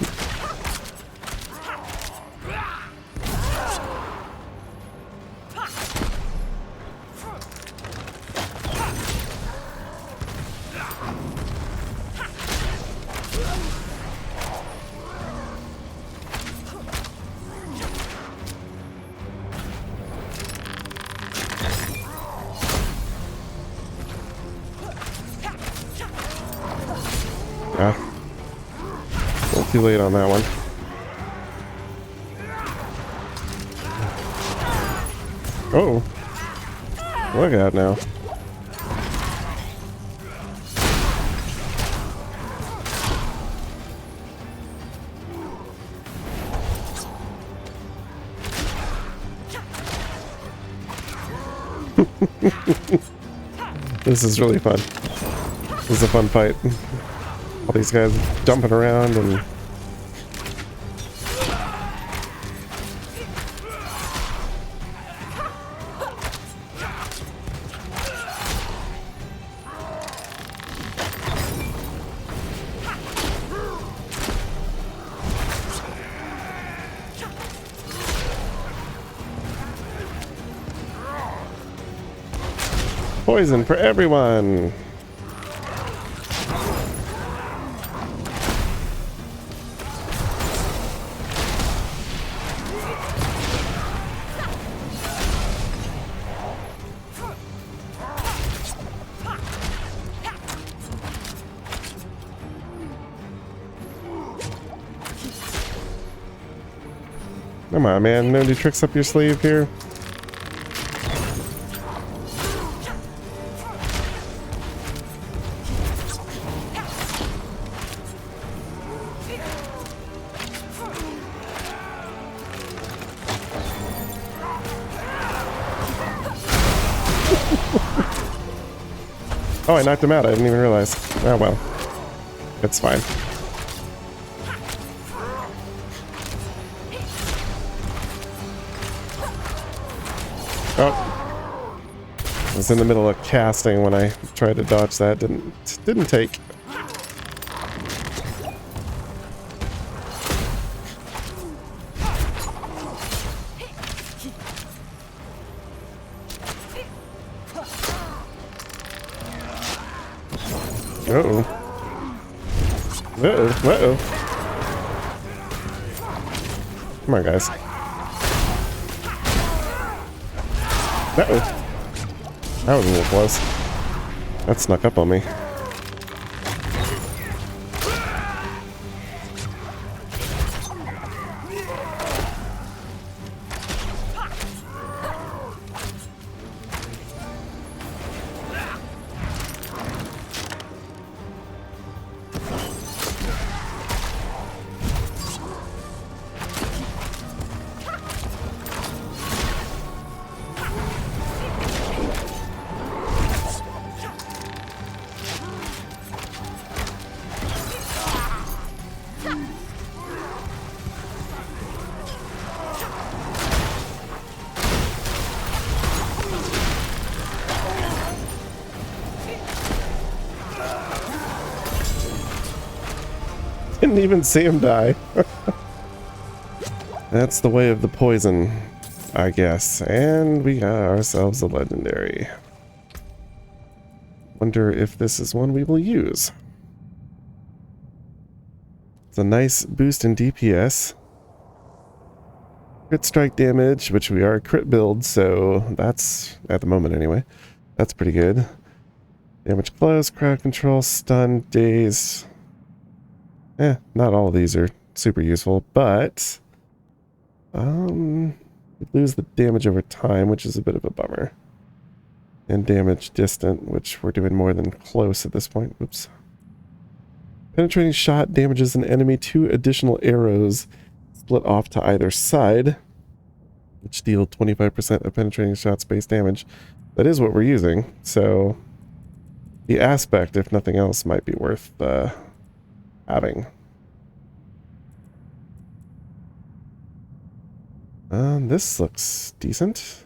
Yeah. A little too late on that one. Oh. Look at that now. This is really fun. This is a fun fight. All these guys jumping around and... Poison for everyone! Come on, man. No new tricks up your sleeve here. Oh, I knocked him out. I didn't even realize. Oh, well. It's fine. Oh. I was in the middle of casting when I tried to dodge that. Didn't take. Uh-oh. Uh-oh. Uh-oh. Come on, guys. Uh-oh. That was a little close. That snuck up on me. didn't even see him die. That's the way of the poison, I guess. And we got ourselves a legendary. Wonder if this is one we will use. It's a nice boost in DPS. Crit strike damage, which we are a crit build, so that's, at the moment anyway, that's pretty good. Damage close, crowd control, stun, daze. Not all of these are super useful, but we lose the damage over time, which is a bit of a bummer. And damage distant, which we're doing more than close at this point. Oops. Penetrating shot damages an enemy 2 additional arrows split off to either side, which deal 25% of penetrating shots base damage. That is what we're using, so the aspect, if nothing else, might be worth having. This looks decent.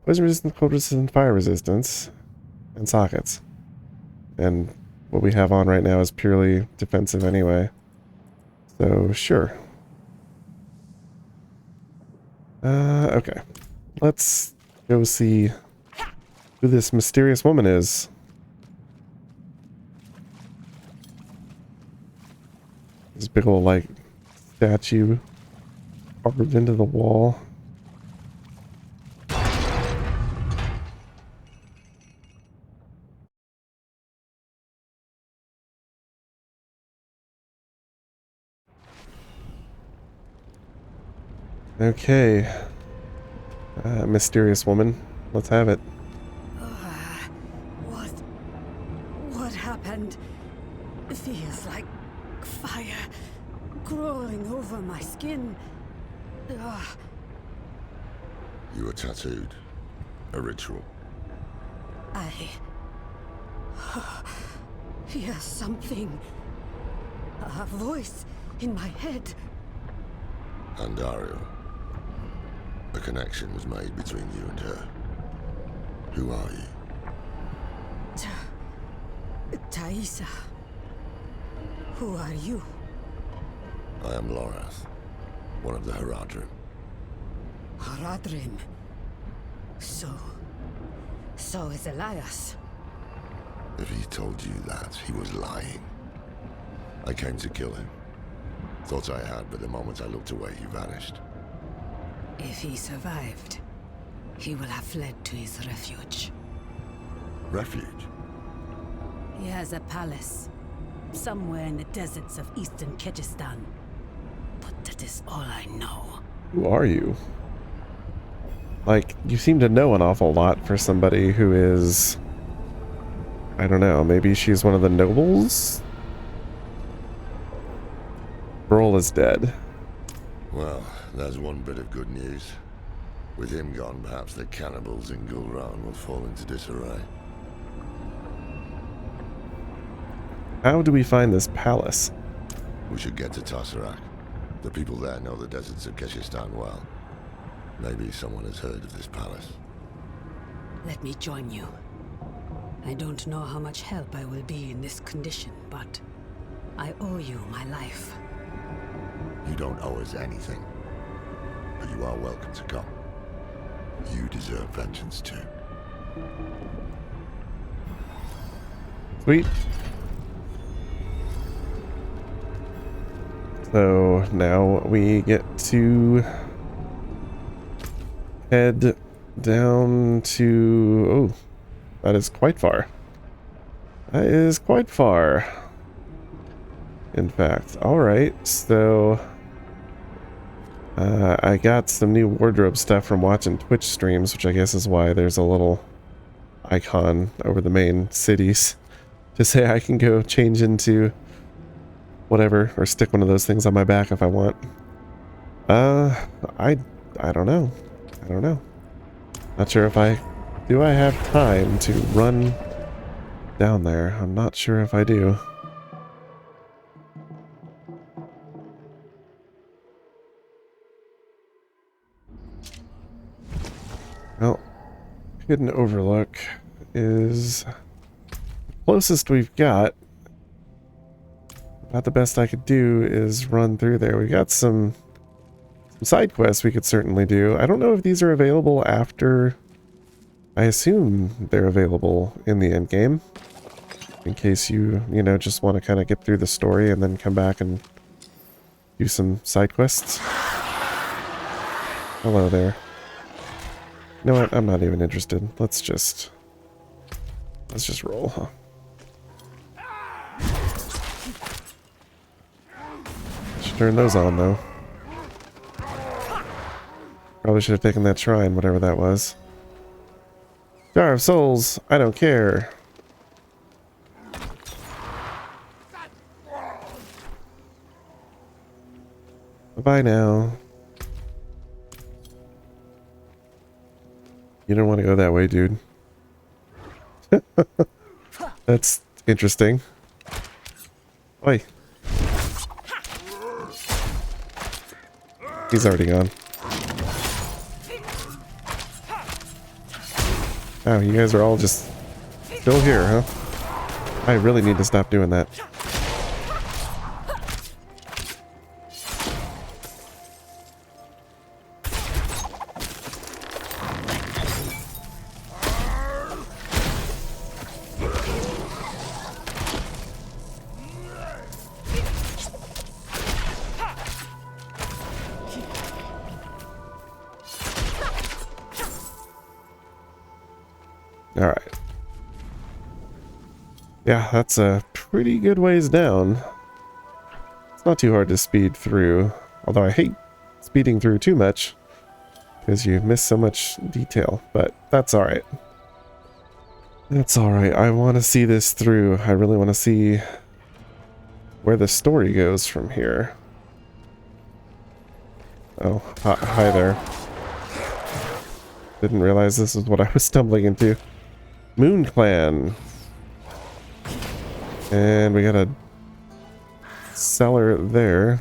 Poison resistant, cold resistant, fire resistance, and sockets. And what we have on right now is purely defensive anyway. So, sure. Okay. Let's go see who this mysterious woman is. This big old, like, statue carved into the wall. Okay. Mysterious woman. Let's have it. What happened? It feels like fire crawling over my skin. You were tattooed. A ritual. I hear something. A voice in my head. Andario. A connection was made between you and her. Who are you? Taisa. Who are you? I am Lorath, one of the Haradrim. Haradrim. So is Elias. If he told you that, he was lying. I came to kill him. Thought I had, but the moment I looked away, he vanished. If he survived, he will have fled to his refuge. Refuge? He has a palace, somewhere in the deserts of eastern Kyrgyzstan. But that is all I know. Who are you? Like, you seem to know an awful lot for somebody who is... I don't know, maybe she's one of the nobles? Brol is dead. Well, there's one bit of good news. With him gone, perhaps the cannibals in Gulran will fall into disarray. How do we find this palace? We should get to Tasarak. The people there know the deserts of Kyrgyzstan well. Maybe someone has heard of this palace. Let me join you. I don't know how much help I will be in this condition, but I owe you my life. You don't owe us anything. But you are welcome to come. You deserve vengeance too. Sweet. So now we get to head down to... Oh, that is quite far. That is quite far. In fact. Alright, so... I got some new wardrobe stuff from watching Twitch streams, which I guess is why there's a little icon over the main cities to say I can go change into whatever, or stick one of those things on my back if I want. I don't know. I don't know. Not sure if do I have time to run down there? I'm not sure if I do. Well, Hidden Overlook is the closest we've got. about the best I could do is run through there. We got some side quests we could certainly do. I don't know if these are available after... I assume they're available in the end game. In case you know, just want to kind of get through the story and then come back and do some side quests. Hello there. You know what? I'm not even interested. Let's just roll, huh? Should turn those on, though. Probably should have taken that shrine, whatever that was. Jar of Souls, I don't care. Bye-bye now. You don't want to go that way, dude. That's interesting. Oi. He's already gone. Oh, you guys are all just still here, huh? I really need to stop doing that. Alright. Yeah, that's a pretty good ways down. It's not too hard to speed through. Although I hate speeding through too much, because you miss so much detail. But that's alright. That's alright. I want to see this through. I really want to see where the story goes from here. Oh, hi there. Didn't realize this is what I was stumbling into. Moon Clan. And we got a cellar there.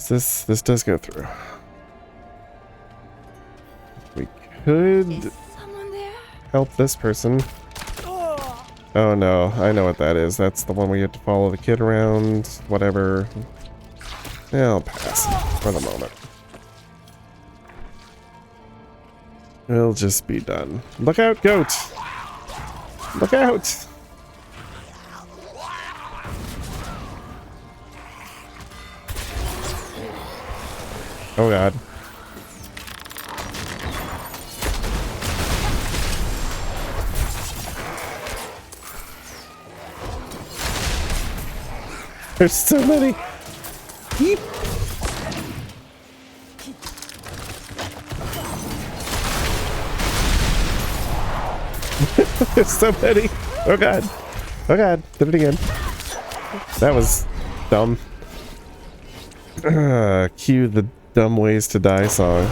This does go through. We could help this person. Oh no, I know what that is. That's the one where you have to follow the kid around, whatever. Yeah, I'll pass for the moment. It'll just be done. Look out, goat! Look out! Oh god. There's so many. Yeep. There's so many. Oh god. Oh god. Did it again. That was dumb. Cue the dumb ways to die song.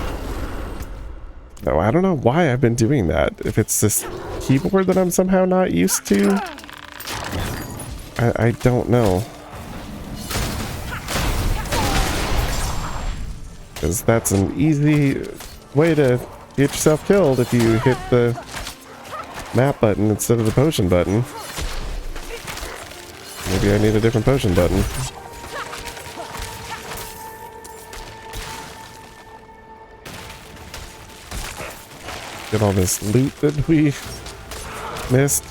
No, I don't know why I've been doing that. If it's this keyboard that I'm somehow not used to, I don't know. Because that's an easy way to get yourself killed if you hit the map button instead of the potion button. Maybe I need a different potion button. Get all this loot that we missed.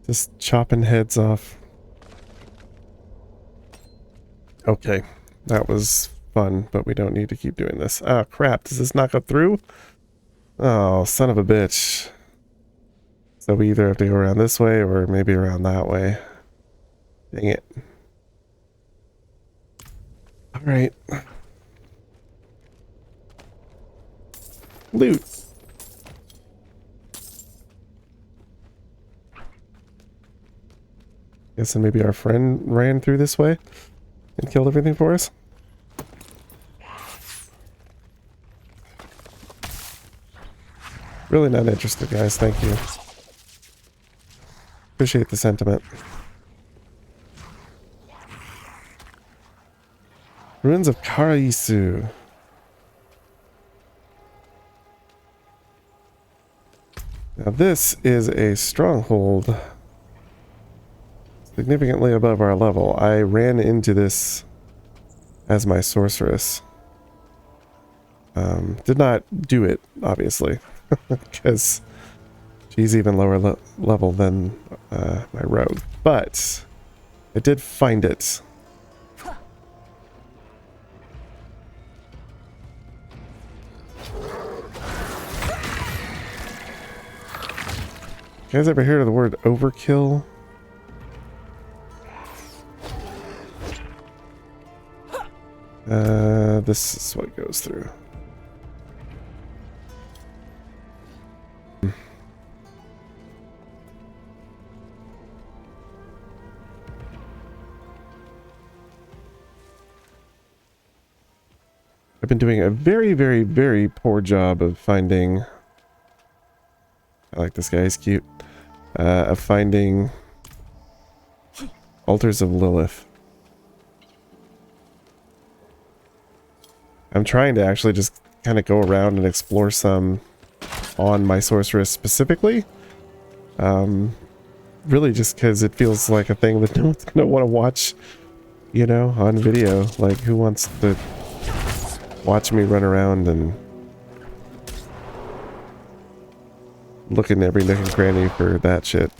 Just chopping heads off. Okay, that was fun, but we don't need to keep doing this. Ah, crap, does this not go through? Oh, son of a bitch. So we either have to go around this way or maybe around that way. Dang it. Alright. Loot. Guessing maybe our friend ran through this way and killed everything for us. Really not interested, guys. Thank you. Appreciate the sentiment. Ruins of Karaisu. Now this is a stronghold significantly above our level. I ran into this as my sorceress. Did not do it, obviously, because she's even lower level than my rogue. But I did find it. You guys ever heard of the word overkill? This is what goes through. I've been doing a very, very, very poor job of finding... I like this guy, he's cute. Of finding altars of Lilith. I'm trying to actually just kind of go around and explore some on my sorceress specifically. Really just because it feels like a thing that no one's going to want to watch, you know, on video. Like, who wants to watch me run around and look in every nook and cranny for that shit?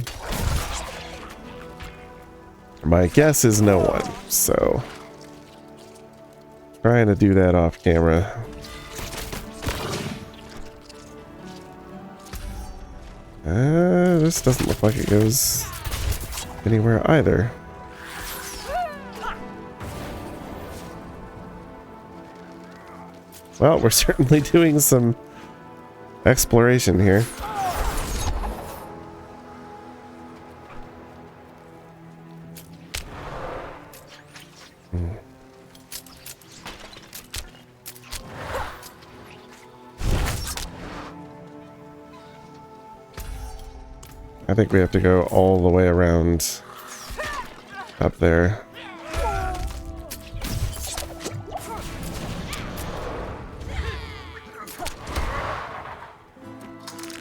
My guess is no one, so trying to do that off camera. This doesn't look like it goes anywhere either. Well, we're certainly doing some exploration here. I think we have to go all the way around up there.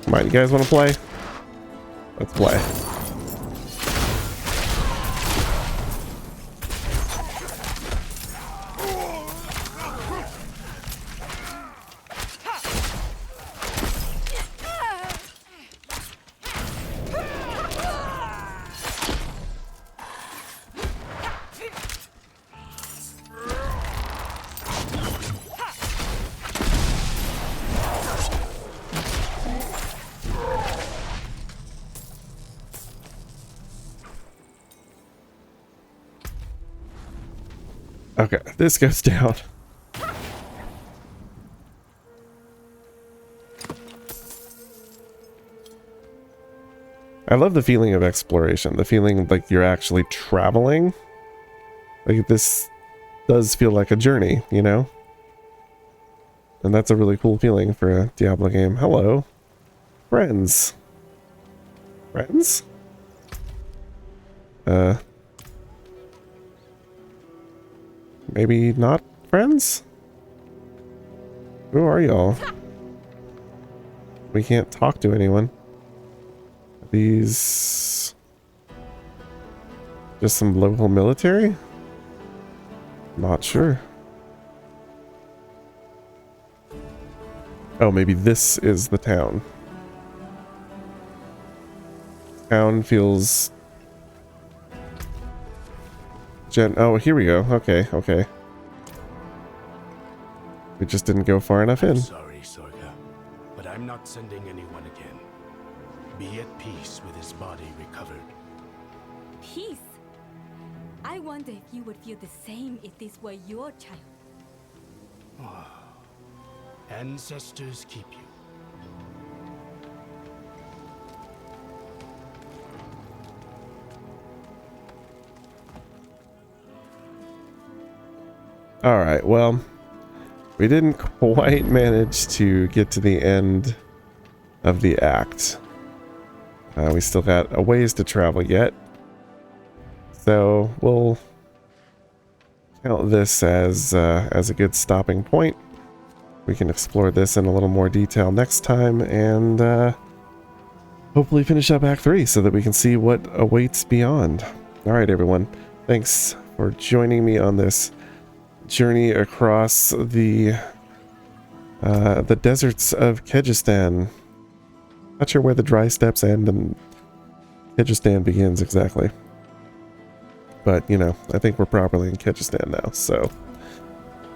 Come on, you guys want to play? Let's play. Okay, this goes down. I love the feeling of exploration, the feeling like you're actually traveling. Like, this does feel like a journey, you know? And that's a really cool feeling for a Diablo game. Hello. Friends. Friends? Maybe not friends? Who are y'all? We can't talk to anyone. These... just some local military? Not sure. Oh, maybe this is the town. Town feels... Oh, here we go. Okay, okay. We just didn't go far enough in. Sorry, Sorga, but I'm not sending anyone again. Be at peace with his body recovered. Peace? I wonder if you would feel the same if this were your child. Ancestors keep you. Alright, well, we didn't quite manage to get to the end of the act. We still got a ways to travel yet. So we'll count this as a good stopping point. We can explore this in a little more detail next time and hopefully finish up Act 3 so that we can see what awaits beyond. Alright everyone, thanks for joining me on this journey across the deserts of Kyrgyzstan. Not sure where the dry steppes end and Kyrgyzstan begins exactly. But, you know, I think we're properly in Kyrgyzstan now, so...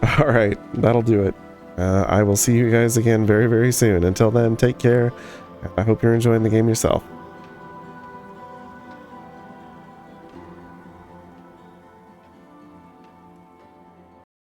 Alright, that'll do it. I will see you guys again very, very soon. Until then, take care. I hope you're enjoying the game yourself.